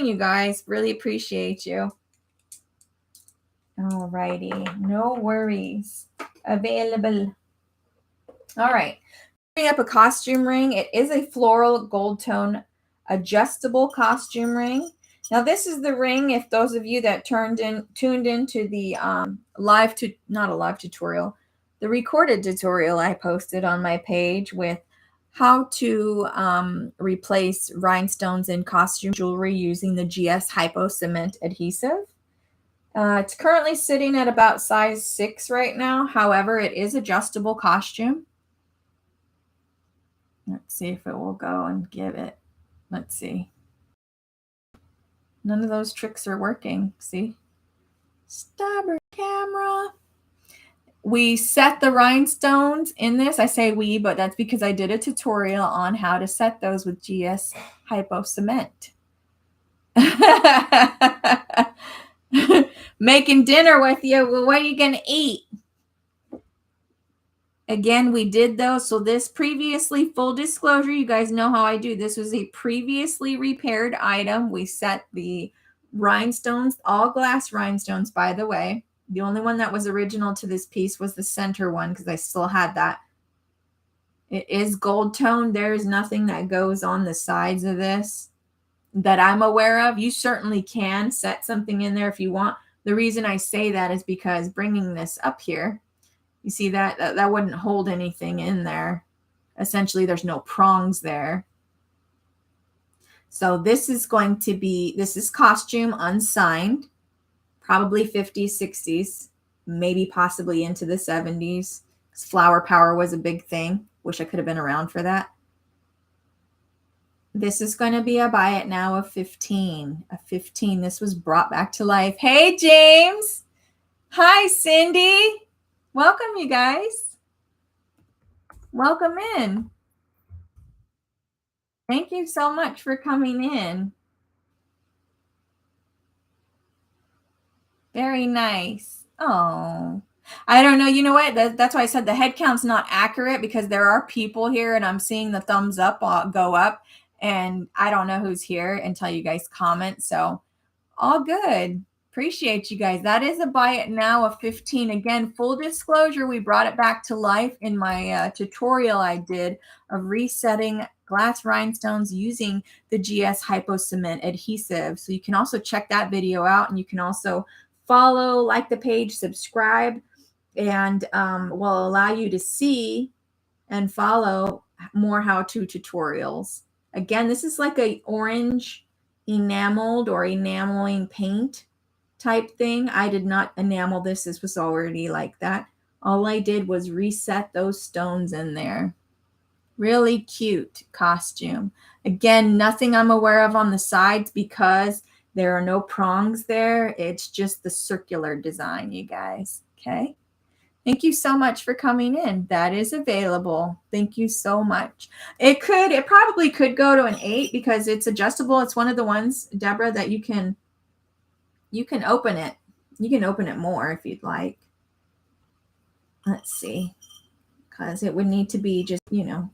you guys. Really appreciate you. All righty. No worries. Available. All right. Bring up a costume ring. It is a floral gold tone adjustable costume ring. Now this is the ring, if those of you that tuned into the not a live tutorial, the recorded tutorial I posted on my page with how to replace rhinestones in costume jewelry using the GS Hypo Cement adhesive. It's currently sitting at about size 6 right now. However, it is adjustable costume. Let's see if it will go and give it. Let's see. None of those tricks are working. See? Stubborn camera. we set the rhinestones in this. I say we, but that's because I did a tutorial on how to set those with GS Hypo Cement. Making dinner with you. Well, what are you going to eat? Again, we did those. So this previously, full disclosure, you guys know how I do. This was a previously repaired item. We set the rhinestones, all glass rhinestones, by the way. The only one that was original to this piece was the center one because I still had that. It is gold tone. There is nothing that goes on the sides of this that I'm aware of. You certainly can set something in there if you want. The reason I say that is because bringing this up here, you see that wouldn't hold anything in there. Essentially, there's no prongs there. So this is going to be, this is costume unsigned, probably 50s, 60s, maybe possibly into the 70s. Flower power was a big thing. Wish I could have been around for that. This is going to be a buy it now of 15. A 15. This was brought back to life. Hey, James. Hi, Cindy. Welcome, you guys. Welcome in. Thank you so much for coming in. Very nice. Oh, I don't know. You know what? That's why I said the head count's not accurate because there are people here and I'm seeing the thumbs up go up and I don't know who's here until you guys comment. So all good. Appreciate you guys. That is a buy it now of 15. Again, full disclosure, we brought it back to life in my tutorial I did of resetting glass rhinestones using the GS Hypo Cement adhesive. So you can also check that video out and you can also follow, like the page, subscribe, and will allow you to see and follow more how-to tutorials. Again, this is like a orange enameled or enameling paint type thing. I did not enamel this. This was already like that. All I did was reset those stones in there. Really cute costume. Again, nothing I'm aware of on the sides because there are no prongs there. It's just the circular design, you guys. Okay. Thank you so much for coming in. That is available. Thank you so much. It probably could go to an 8 because it's adjustable. It's one of the ones, Deborah, that you can open it. You can open it more if you'd like. Let's see. Because it would need to be just, you know.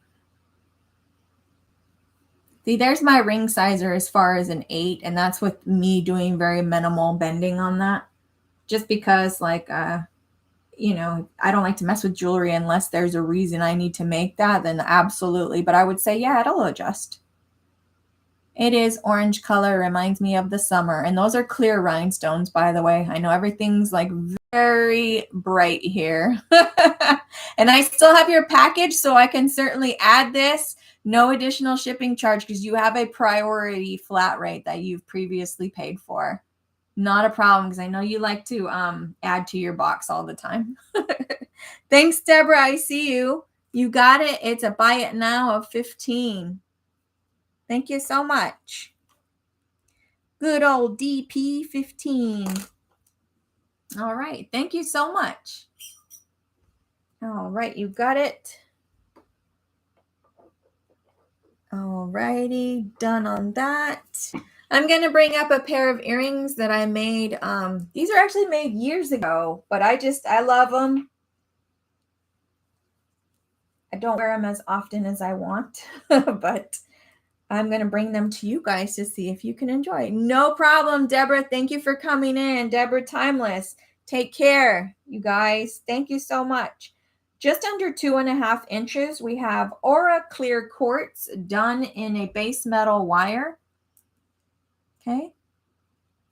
See, there's my ring sizer as far as an 8, and that's with me doing very minimal bending on that. Just because, like, you know, I don't like to mess with jewelry unless there's a reason I need to make that, then absolutely. But I would say, yeah, it'll adjust. It is orange color, reminds me of the summer. And those are clear rhinestones, by the way. I know everything's like very bright here. And I still have your package, so I can certainly add this. No additional shipping charge because you have a priority flat rate that you've previously paid for. Not a problem because I know you like to add to your box all the time. Thanks, Deborah. I see you. You got it. It's a buy it now of 15. Thank you so much. Good old DP15. All right. Thank you so much. All right. You got it. All righty. Done on that. I'm going to bring up a pair of earrings that I made. These are actually made years ago, but I love them. I don't wear them as often as I want, but I'm going to bring them to you guys to see if you can enjoy. No problem, Deborah. Thank you for coming in. Deborah Timeless. Take care, you guys. Thank you so much. Just under 2.5 inches, we have Aura Clear Quartz done in a base metal wire. Okay.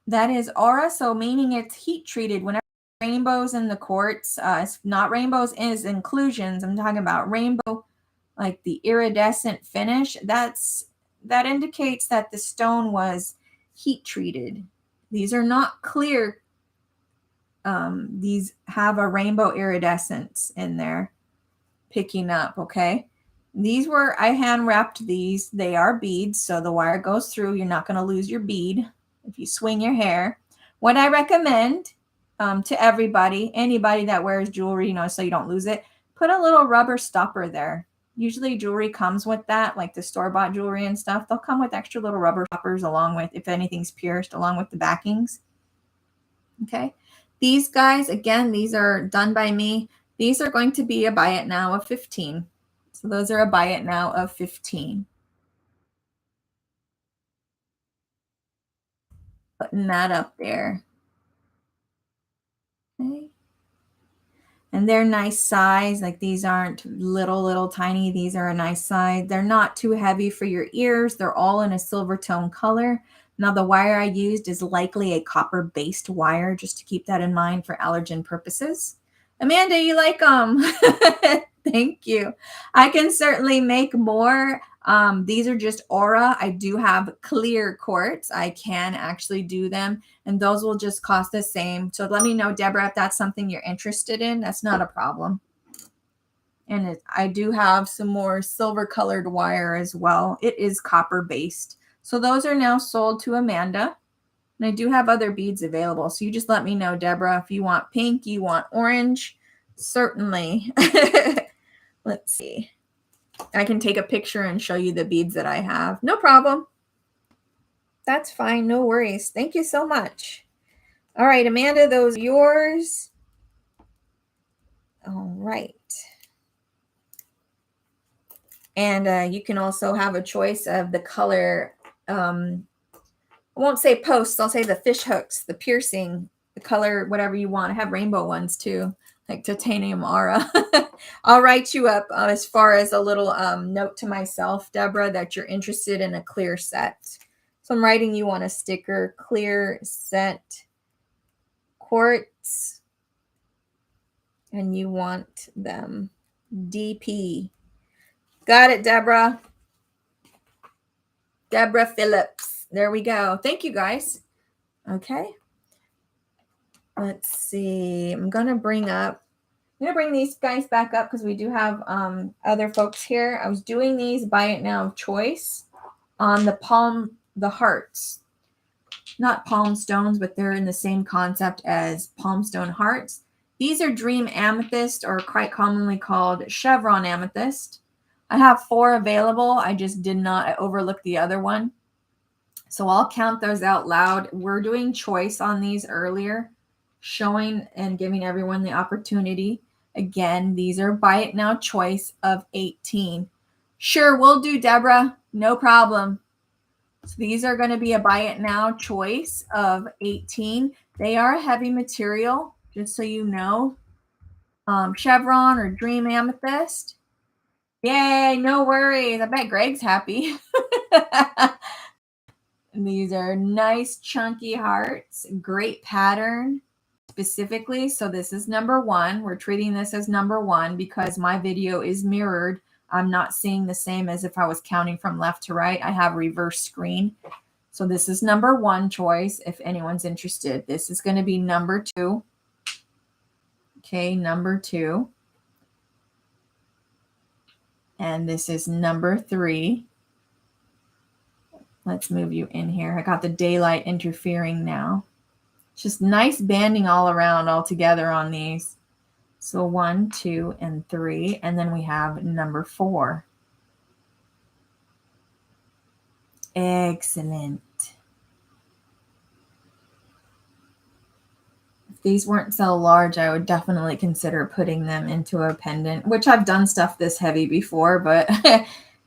That is Aura, so meaning it's heat treated. Whenever rainbows in the quartz, it's not rainbows is inclusions. I'm talking about rainbow, like the iridescent finish. That indicates that the stone was heat treated. These are not clear. These have a rainbow iridescence in there picking up. Okay. These were, I hand wrapped these. They are beads. So the wire goes through. You're not going to lose your bead if you swing your hair. What I recommend to everybody, anybody that wears jewelry, you know, so you don't lose it, put a little rubber stopper there. Usually jewelry comes with that, like the store-bought jewelry and stuff. They'll come with extra little rubber stoppers along with, if anything's pierced, along with the backings. Okay. These guys, again, these are done by me. These are going to be a buy it now of 15. So those are a buy it now of 15. Putting that up there. Okay. And they're nice size. Like these aren't little tiny. These are a nice size. They're not too heavy for your ears. They're all in a silver tone color. Now the wire I used is likely a copper based wire, just to keep that in mind for allergen purposes. Amanda, you like them? Thank you. I can certainly make more. These are just aura. I do have clear quartz. I can actually do them, and those will just cost the same. So let me know, Deborah, if that's something you're interested in. That's not a problem. And I do have some more silver colored wire as well. It is copper based. So those are now sold to Amanda. And I do have other beads available. So you just let me know, Deborah, if you want pink, you want orange, certainly. Let's see. I can take a picture and show you the beads that I have. No problem. That's fine. No worries. Thank you so much. All right, Amanda, those are yours. All right. And you can also have a choice of the color. I won't say posts. I'll say the fish hooks, the piercing, the color, whatever you want. I have rainbow ones too, like titanium aura. I'll write you up as far as a little note to myself, Deborah, that you're interested in a clear set. So I'm writing you on a sticker, clear set quartz, and you want them DP. Got it, Deborah. Deborah Phillips. There we go. Thank you, guys. Okay. Let's see. I'm going to bring these guys back up because we do have other folks here. I was doing these buy it now of choice on the hearts. Not palm stones, but they're in the same concept as palm stone hearts. These are dream amethyst, or quite commonly called chevron amethyst. I have 4 available. I just did not overlook the other one. So I'll count those out loud. We're doing choice on these earlier, showing and giving everyone the opportunity. Again, these are buy it now choice of 18. Sure, we'll do, Deborah. No problem. So these are going to be a buy it now choice of 18. They are a heavy material, just so you know. Chevron or dream amethyst. Yay, no worries. I bet Greg's happy. These are nice chunky hearts, great pattern specifically. So this is number 1. We're treating this as number 1 because my video is mirrored. I'm not seeing the same as if I was counting from left to right. I have reverse screen. So this is number 1 choice if anyone's interested. This is going to be number 2. Okay, number 2. And this is number 3. Let's move you in here. I got the daylight interfering now. Just nice banding all around, all together on these. So 1, 2, and 3. And then we have number 4. Excellent. If these weren't so large, I would definitely consider putting them into a pendant, which I've done stuff this heavy before, but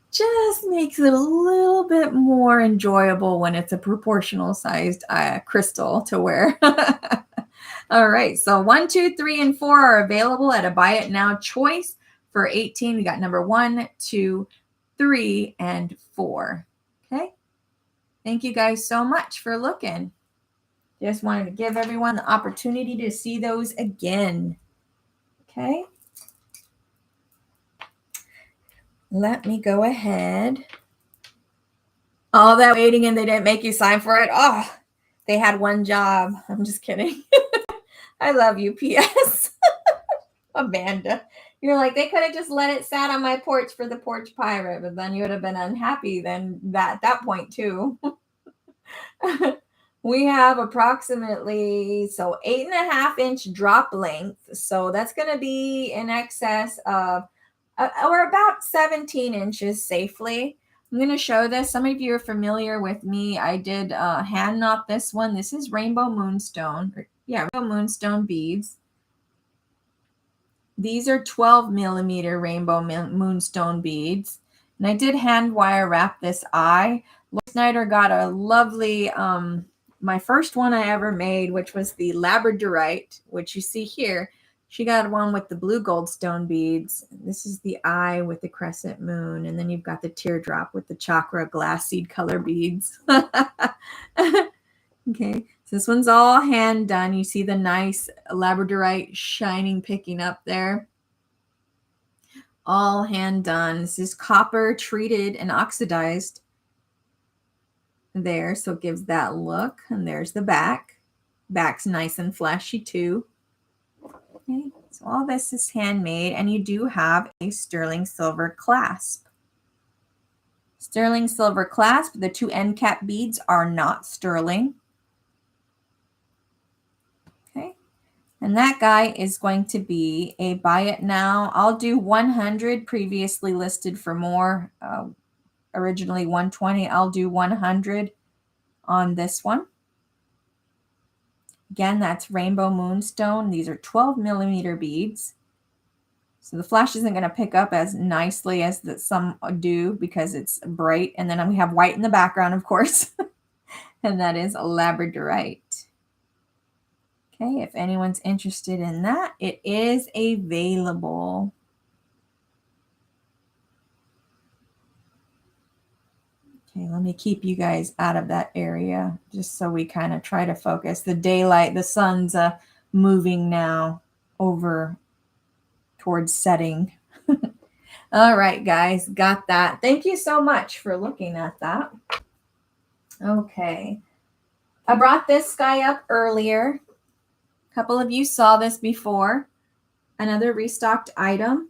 just makes it a little bit more enjoyable when it's a proportional sized crystal to wear. All right, so 1, 2, 3, and 4 are available at a buy it now choice for 18. We got number 1, 2, 3, and 4. Okay. Thank you guys so much for looking. Just wanted to give everyone the opportunity to see those again. Okay. Let me go ahead. All that waiting and they didn't make you sign for it. Oh, they had one job. I'm just kidding. I love you, P.S. Amanda. You're like, they could have just let it sat on my porch for the porch pirate, but then you would have been unhappy then at that point too. We have approximately, so 8.5-inch drop length. So that's going to be in excess of, or about 17 inches safely. I'm going to show this. Some of you are familiar with me. I did hand knot this one. This is Rainbow Moonstone. Rainbow Moonstone beads. These are 12 millimeter Rainbow Moonstone beads. And I did hand wire wrap this eye. Lori Snyder got a lovely, my first one I ever made, which was the Labradorite, which you see here. She got one with the blue goldstone beads. This is the eye with the crescent moon. And then you've got the teardrop with the chakra glass seed color beads. Okay, so this one's all hand done. You see the nice Labradorite shining, picking up there. All hand done. This is copper treated and oxidized there, so it gives that look. And there's the back. Back's nice and flashy too. Okay, so all this is handmade, and you do have a sterling silver clasp. Sterling silver clasp. The two end cap beads are not sterling. Okay, and that guy is going to be a buy it now. I'll do 100, previously listed for more, originally 120. I'll do 100 on this one. Again, that's Rainbow Moonstone. These are 12 millimeter beads. So the flash isn't going to pick up as nicely as some do because it's bright. And then we have white in the background, of course. And that is Labradorite. Okay, if anyone's interested in that, it is available. Okay, let me keep you guys out of that area just so we kind of try to focus. The daylight, the sun's moving now over towards setting. All right, guys, got that. Thank you so much for looking at that. Okay, I brought this guy up earlier. A couple of you saw this before. Another restocked item.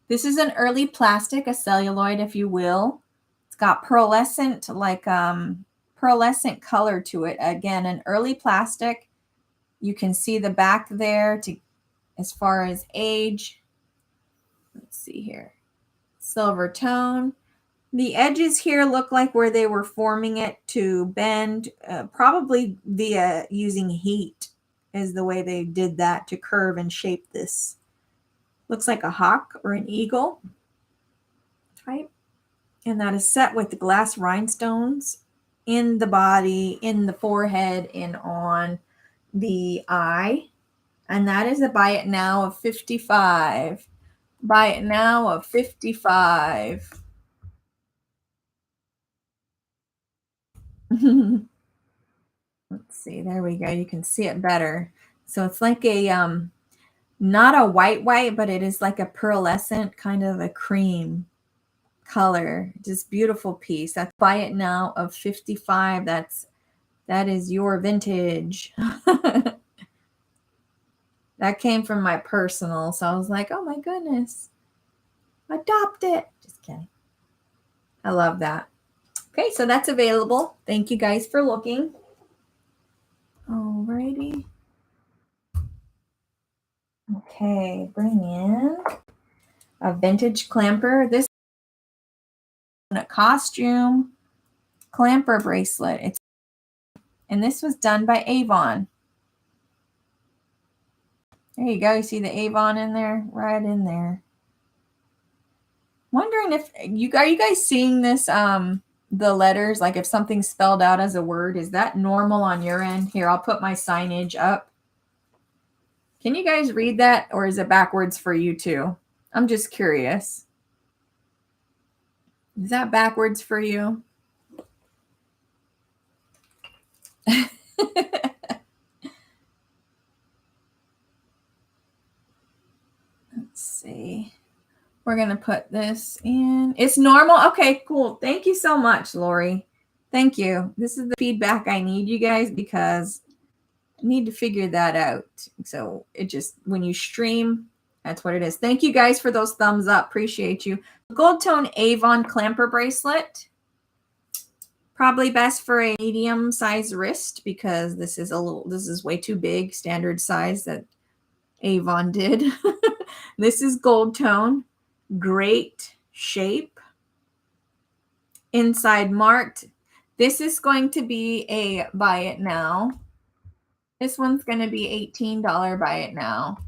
This is an early plastic, a celluloid, if you will. It's got pearlescent, like pearlescent color to it. Again, an early plastic. You can see the back there as far as age. Let's see here. Silver tone. The edges here look like where they were forming it to bend, probably via using heat is the way they did that to curve and shape this. Looks like a hawk or an eagle type. And that is set with the glass rhinestones in the body, in the forehead, and on the eye. And that is a buy it now of 55. Buy it now of 55. Let's see. There we go. You can see it better. So it's like a not a white, but it is like a pearlescent, kind of a cream color. Just beautiful piece. That's buy it now of 55. That is your vintage. That came from my personal, so I was like, oh my goodness, adopt it. Just kidding. I love that. Okay, so that's available. Thank you guys for looking. Alrighty. Okay, bring in a vintage clamper. This is a costume clamper bracelet. And this was done by Avon. There you go. You see the Avon in there? Right in there. Wondering if are you guys seeing this, the letters, like if something's spelled out as a word, is that normal on your end? Here, I'll put my signage up. Can you guys read that, or is it backwards for you too? I'm just curious. Is that backwards for you? Let's see. We're going to put this in. It's normal. Okay, cool. Thank you so much, Lori. Thank you. This is the feedback I need, you guys, because I need to figure that out. So it just, when you stream, that's what it is. Thank you guys for those thumbs up. Appreciate you. Gold tone Avon clamper bracelet. Probably best for a medium size wrist because this is way too big, standard size that Avon did. This is gold tone, great shape. Inside marked. This is going to be a buy it now. This one's going to be $18 buy it now.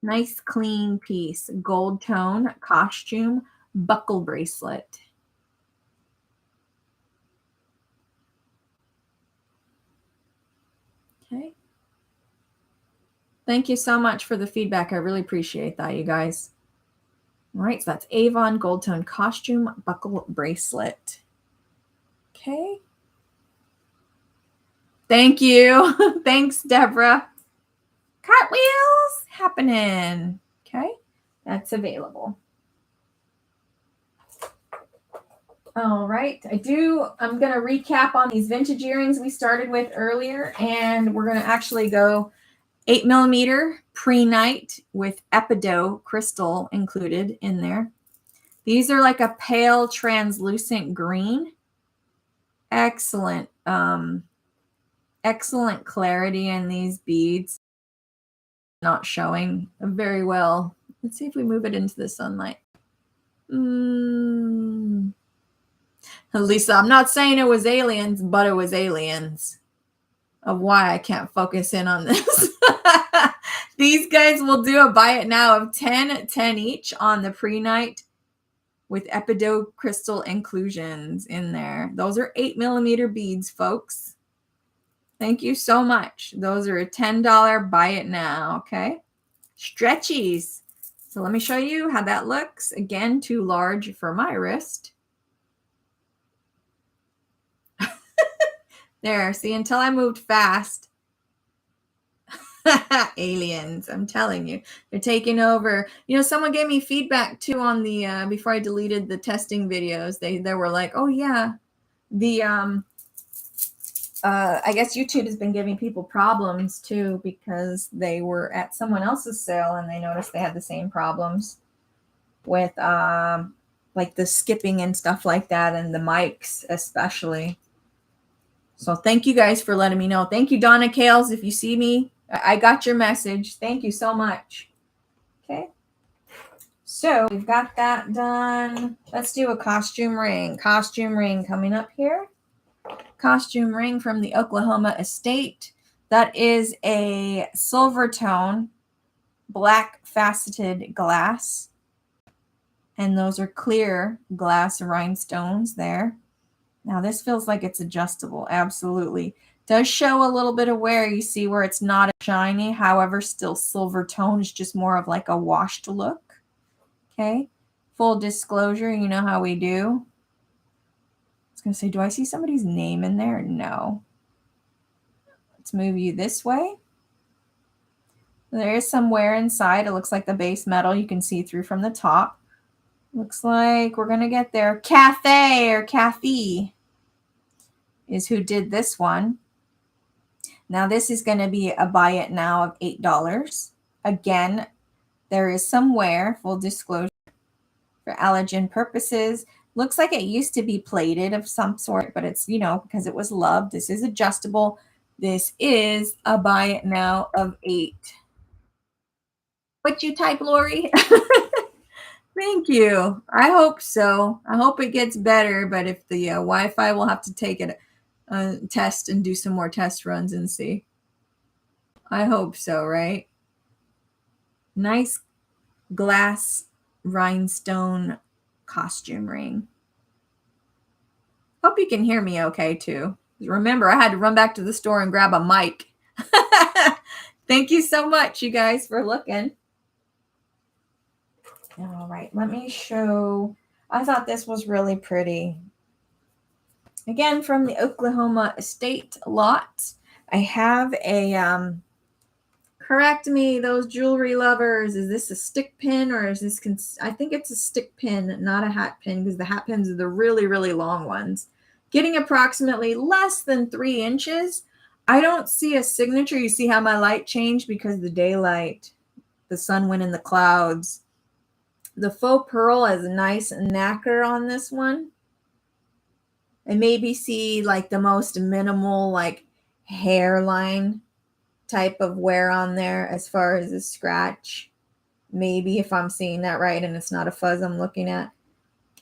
Nice clean piece, gold tone costume buckle bracelet. Okay. Thank you so much for the feedback. I really appreciate that, you guys. All right, so that's Avon gold tone costume buckle bracelet. Okay. Thank you. Thanks, Deborah. Cartwheels happening. Okay, that's available. All right, I'm going to recap on these vintage earrings we started with earlier, and we're going to actually go 8mm PreNight with Geode Crystal included in there. These are like a pale translucent green. Excellent, excellent clarity in these beads. Not showing very well. Let's see if we move it into the sunlight. Lisa, I'm not saying it was aliens, but it was aliens. Of why I can't focus in on this. These guys will do a buy it now of 10 each on the PreNight with Geode Crystal inclusions in there. Those are 8mm beads, folks. Thank you so much. Those are a $10 buy it now, okay? Stretchies. So let me show you how that looks. Again, too large for my wrist. There, see, until I moved fast. Aliens, I'm telling you. They're taking over. You know, someone gave me feedback too on the, before I deleted the testing videos. They were like, oh yeah, the, I guess YouTube has been giving people problems too because they were at someone else's sale and they noticed they had the same problems with, like the skipping and stuff like that and the mics especially. So thank you guys for letting me know. Thank you, Donna Kales. If you see me, I got your message. Thank you so much. Okay. So we've got that done. Let's do a costume ring. Costume ring coming up here. Costume ring from the Oklahoma estate. That is a silver tone, black faceted glass. And those are clear glass rhinestones there. Now this feels like it's adjustable. Absolutely. Does show a little bit of wear. You see where it's not shiny. However, still silver tone is just more of like a washed look. Okay. Full disclosure. You know how we do. I was going to say, do I see somebody's name in there? No. Let's move you this way. There is some wear inside. It looks like the base metal you can see through from the top. Looks like we're going to get there. Cathay or Kathy is who did this one. Now this is going to be a buy it now of $8. Again, there is some wear, full disclosure, for allergen purposes. Looks like it used to be plated of some sort, but it's, you know, because it was loved. This is adjustable. This is a buy it now of $8. What you type, Lori? Thank you. I hope so. I hope it gets better, but if the Wi-Fi, we'll have to take it test and do some more test runs and see. I hope so, right? Nice glass rhinestone costume ring. Hope you can hear me okay too. Remember, I had to run back to the store and grab a mic. Thank you so much, you guys, for looking. All right, let me show. I thought this was really pretty. Again, from the Oklahoma estate lot. I have a, correct me, those jewelry lovers. Is this a stick pin or is this, I think it's a stick pin, not a hat pin, because the hat pins are the really, really long ones. Getting approximately less than 3 inches. I don't see a signature. You see how my light changed because the daylight, the sun went in the clouds. The faux pearl has a nice nacre on this one. and maybe see like the most minimal like hairline type of wear on there as far as a scratch. Maybe if I'm seeing that right and it's not a fuzz I'm looking at.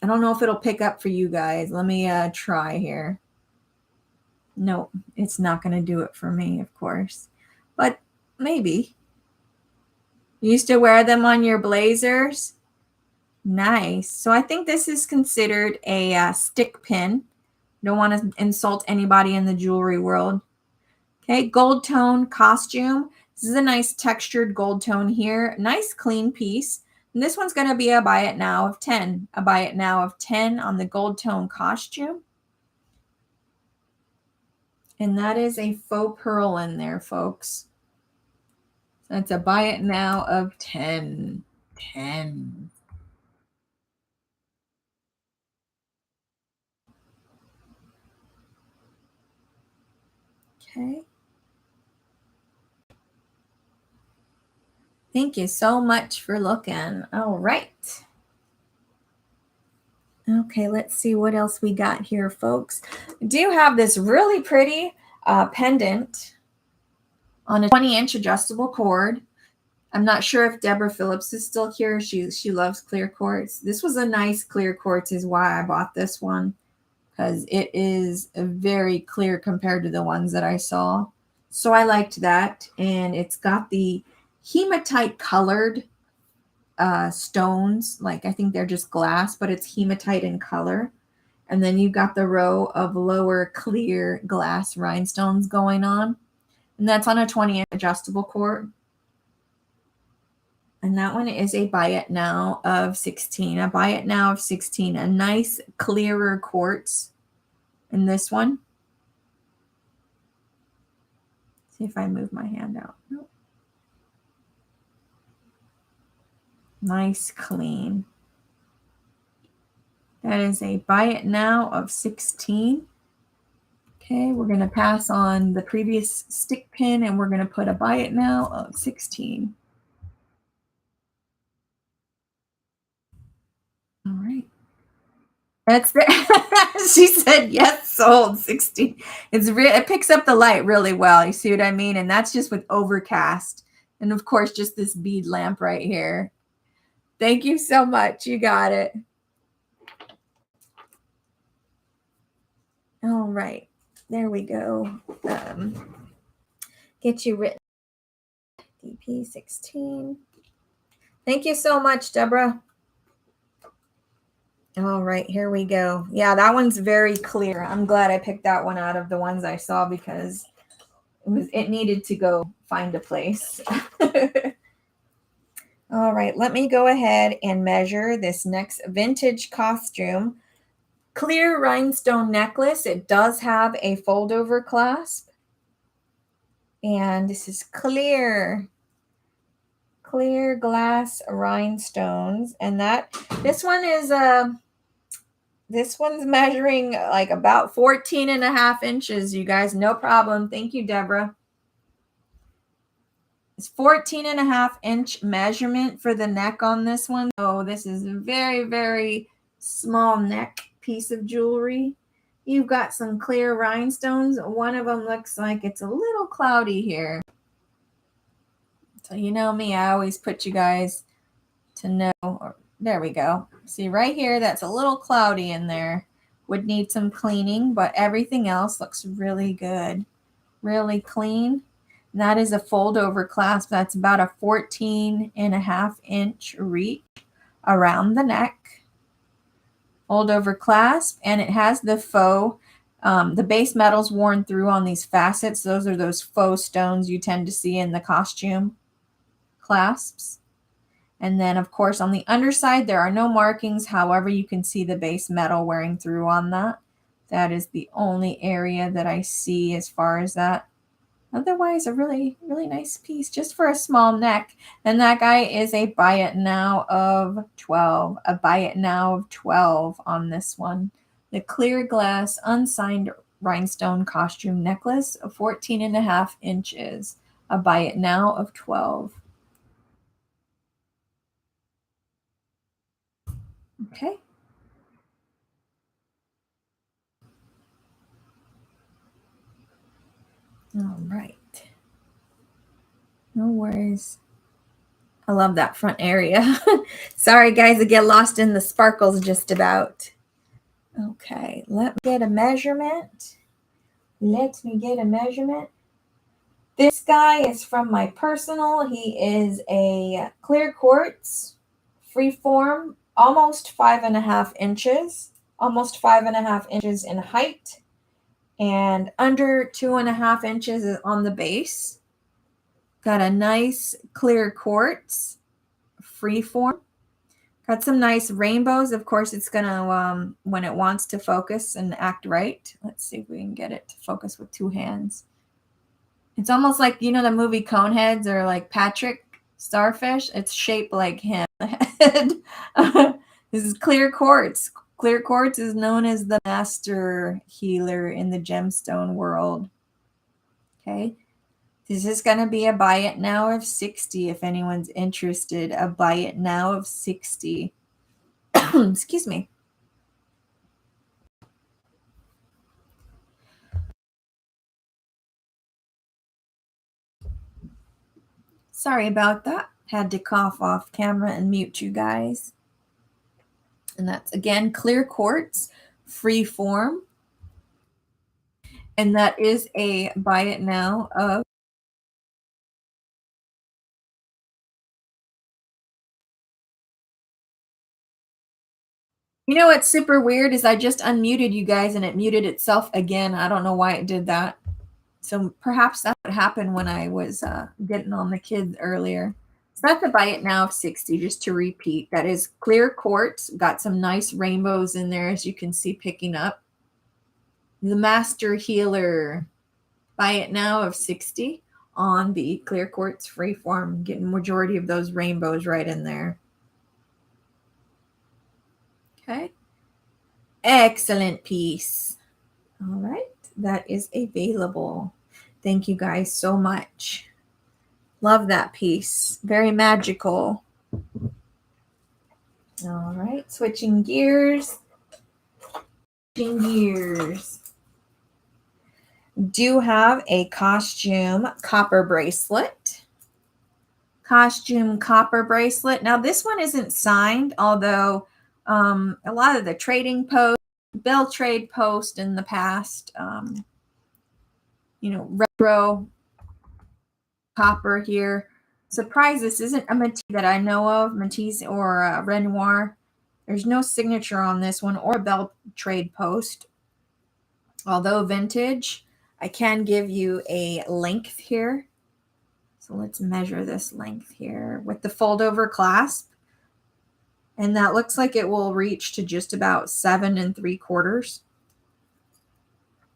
I don't know if it'll pick up for you guys. Let me try here. Nope, it's not going to do it for me, of course. But maybe. You used to wear them on your blazers? Nice. So I think this is considered a stick pin. Don't want to insult anybody in the jewelry world. Okay, gold tone costume. This is a nice textured gold tone here. Nice clean piece. And this one's going to be a buy it now of 10. A buy it now of 10 on the gold tone costume. And that is a faux pearl in there, folks. That's a buy it now of 10. 10. Okay. Thank you so much for looking. All right. Okay, let's see what else we got here, folks. I do have this really pretty pendant on a 20-inch adjustable cord. I'm not sure if Deborah Phillips is still here. She loves clear quartz. This was a nice clear quartz is why I bought this one, because it is very clear compared to the ones that I saw. So I liked that. And it's got the hematite colored stones. Like I think they're just glass, but it's hematite in color. And then you've got the row of lower clear glass rhinestones going on. And that's on a 20-inch adjustable cord. And that one is a buy it now of 16. A buy it now of 16. A nice clearer quartz in this one. See if I move my hand out. Nope. Nice clean. That is a buy it now of 16. Okay, we're going to pass on the previous stick pin and we're going to put a buy it now of 16. All right. That's the she said yes, sold 16. It picks up the light really well. You see what I mean? And that's just with overcast. And of course, just this bead lamp right here. Thank you so much. You got it. All right. There we go. Get you written. DP 16. Thank you so much, Deborah. All right, here we go. Yeah, that one's very clear. I'm glad I picked that one out of the ones I saw because it needed to go find a place. All right, let me go ahead and measure this next vintage costume. Clear rhinestone necklace. It does have a fold over clasp. And this is clear glass rhinestones. And this one's measuring like about 14.5 inches, you guys. No problem. Thank you, Deborah. It's 14.5 inch measurement for the neck on this one. So this is a very, very small neck piece of jewelry. You've got some clear rhinestones. One of them looks like it's a little cloudy here. So you know me, I always put you guys to know. There we go. See right here, that's a little cloudy in there. Would need some cleaning, but everything else looks really good. Really clean. And that is a fold over clasp. That's about a 14.5 inch reach around the neck. Fold over clasp, and it has the faux, the base metals worn through on these facets. Those are those faux stones you tend to see in the costume clasps. And then, of course, on the underside, there are no markings. However, you can see the base metal wearing through on that. That is the only area that I see as far as that. Otherwise, a really, really nice piece just for a small neck. And that guy is a buy it now of 12. A buy it now of 12 on this one. The clear glass unsigned rhinestone costume necklace of 14.5 inches. A buy it now of 12. Okay. All right. No worries. I love that front area. Sorry, guys, I get lost in the sparkles just about. Okay, let me get a measurement. This guy is from my personal. He is a clear quartz, freeform, almost 5.5 inches, almost 5.5 inches in height, and under 2.5 inches on the base. Got a nice clear quartz, freeform. Got some nice rainbows. Of course, it's going to, when it wants to focus and act right. Let's see if we can get it to focus with 2 hands. It's almost like, you know, the movie Coneheads or like Patrick Starfish. It's shaped like him. This is clear quartz. Clear quartz is known as the master healer in the gemstone world. Okay. This is going to be a buy it now of 60 if anyone's interested. A buy it now of 60. Excuse me. Sorry about that. Had to cough off camera and mute you guys. And that's, again, clear quartz, free form. And that is a buy it now of You know what's super weird is I just unmuted you guys and it muted itself again. I don't know why it did that. So perhaps that would happen when I was getting on the kids earlier. So that's a buy it now of 60, just to repeat. That is clear quartz. Got some nice rainbows in there, as you can see picking up. The Master Healer. Buy it now of 60 on the clear quartz freeform. Getting majority of those rainbows right in there. Okay. Excellent piece. All right. That is available. Thank you guys so much. Love that piece. Very magical. All right. Switching gears. Do have a costume copper bracelet. Costume copper bracelet. Now, this one isn't signed, although a lot of the trading posts, Bell Trade post in the past, you know, retro copper here. Surprise, this isn't a Matisse that I know of, Matisse or Renoir. There's no signature on this one or Bell Trade post. Although vintage, I can give you a length here. So let's measure this length here with the fold over clasp. And that looks like it will reach to just about 7 3/4.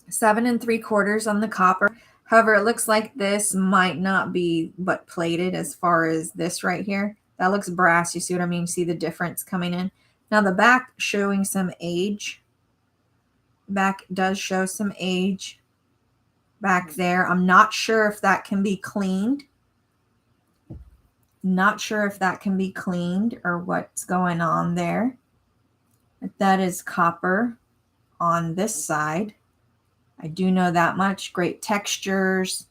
7 3/4 on the copper. However, it looks like this might not be but plated as far as this right here. That looks brass. You see what I mean? See the difference coming in. Now the back showing some age. Back does show some age back there. I'm not sure if that can be cleaned. Not sure if that can be cleaned or what's going on there. But that is copper on this side. I do know that much. Great textures,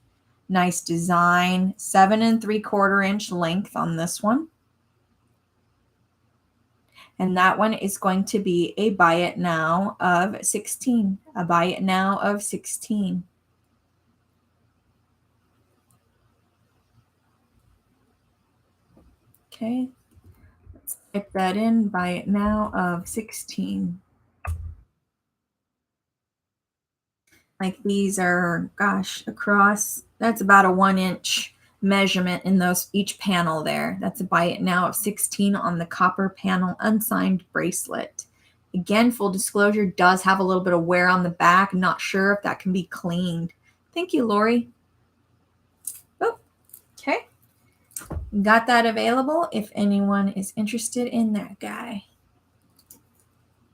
nice design. 7 3/4 inch length on this one. And that one is going to be a buy it now of 16. A buy it now of 16. Okay. Let's type that in. Buy it now of 16. Like these are, gosh, across, that's about a 1 inch measurement in those each panel there. That's a buy it now of 16 on the copper panel unsigned bracelet. Again, full disclosure, does have a little bit of wear on the back. Not sure if that can be cleaned. Thank you, Lori. Oh, okay. Got that available if anyone is interested in that guy.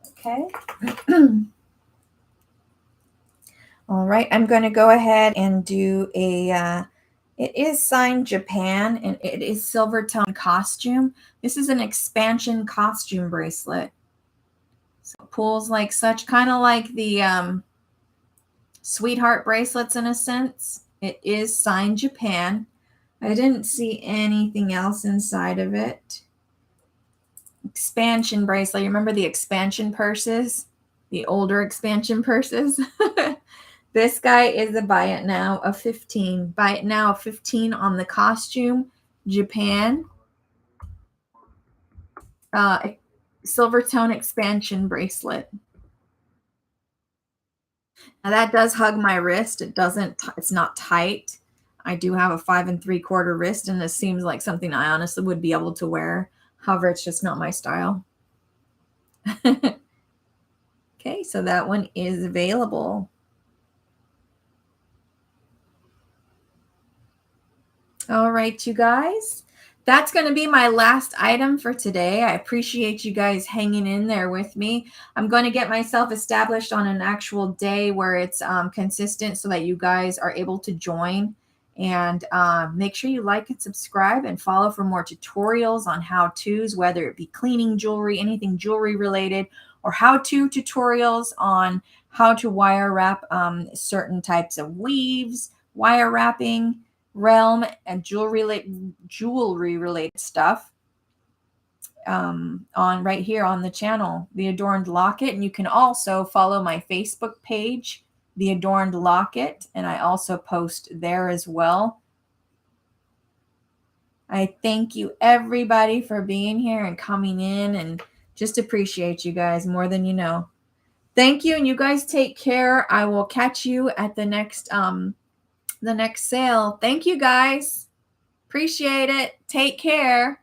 Okay. All right, I'm going to go ahead and do a, it is signed Japan, and it is silver tone costume. This is an expansion costume bracelet. So it pulls like such, kind of like the Sweetheart bracelets in a sense. It is signed Japan. I didn't see anything else inside of it. Expansion bracelet. You remember the expansion purses? The older expansion purses? This guy is a buy it now of 15. Buy it now of 15 on the costume. Japan. Silver tone expansion bracelet. Now that does hug my wrist. It's not tight. I do have a 5 3/4 wrist, and this seems like something I honestly would be able to wear. However, it's just not my style. Okay, so that one is available. All right, you guys. That's going to be my last item for today. I appreciate you guys hanging in there with me. I'm going to get myself established on an actual day where it's consistent so that you guys are able to join. And make sure you like and subscribe and follow for more tutorials on how-tos, whether it be cleaning jewelry, anything jewelry related, or how-to tutorials on how to wire wrap certain types of weaves, wire wrapping, realm, and jewelry related stuff on right here on the channel, The Adorned Locket. And you can also follow my Facebook page, The Adorned Locket, and I also post there as well. I thank you everybody for being here and coming in, and just appreciate you guys more than you know. Thank you, and you guys take care. I will catch you at the next sale. Thank you guys. Appreciate it. Take care.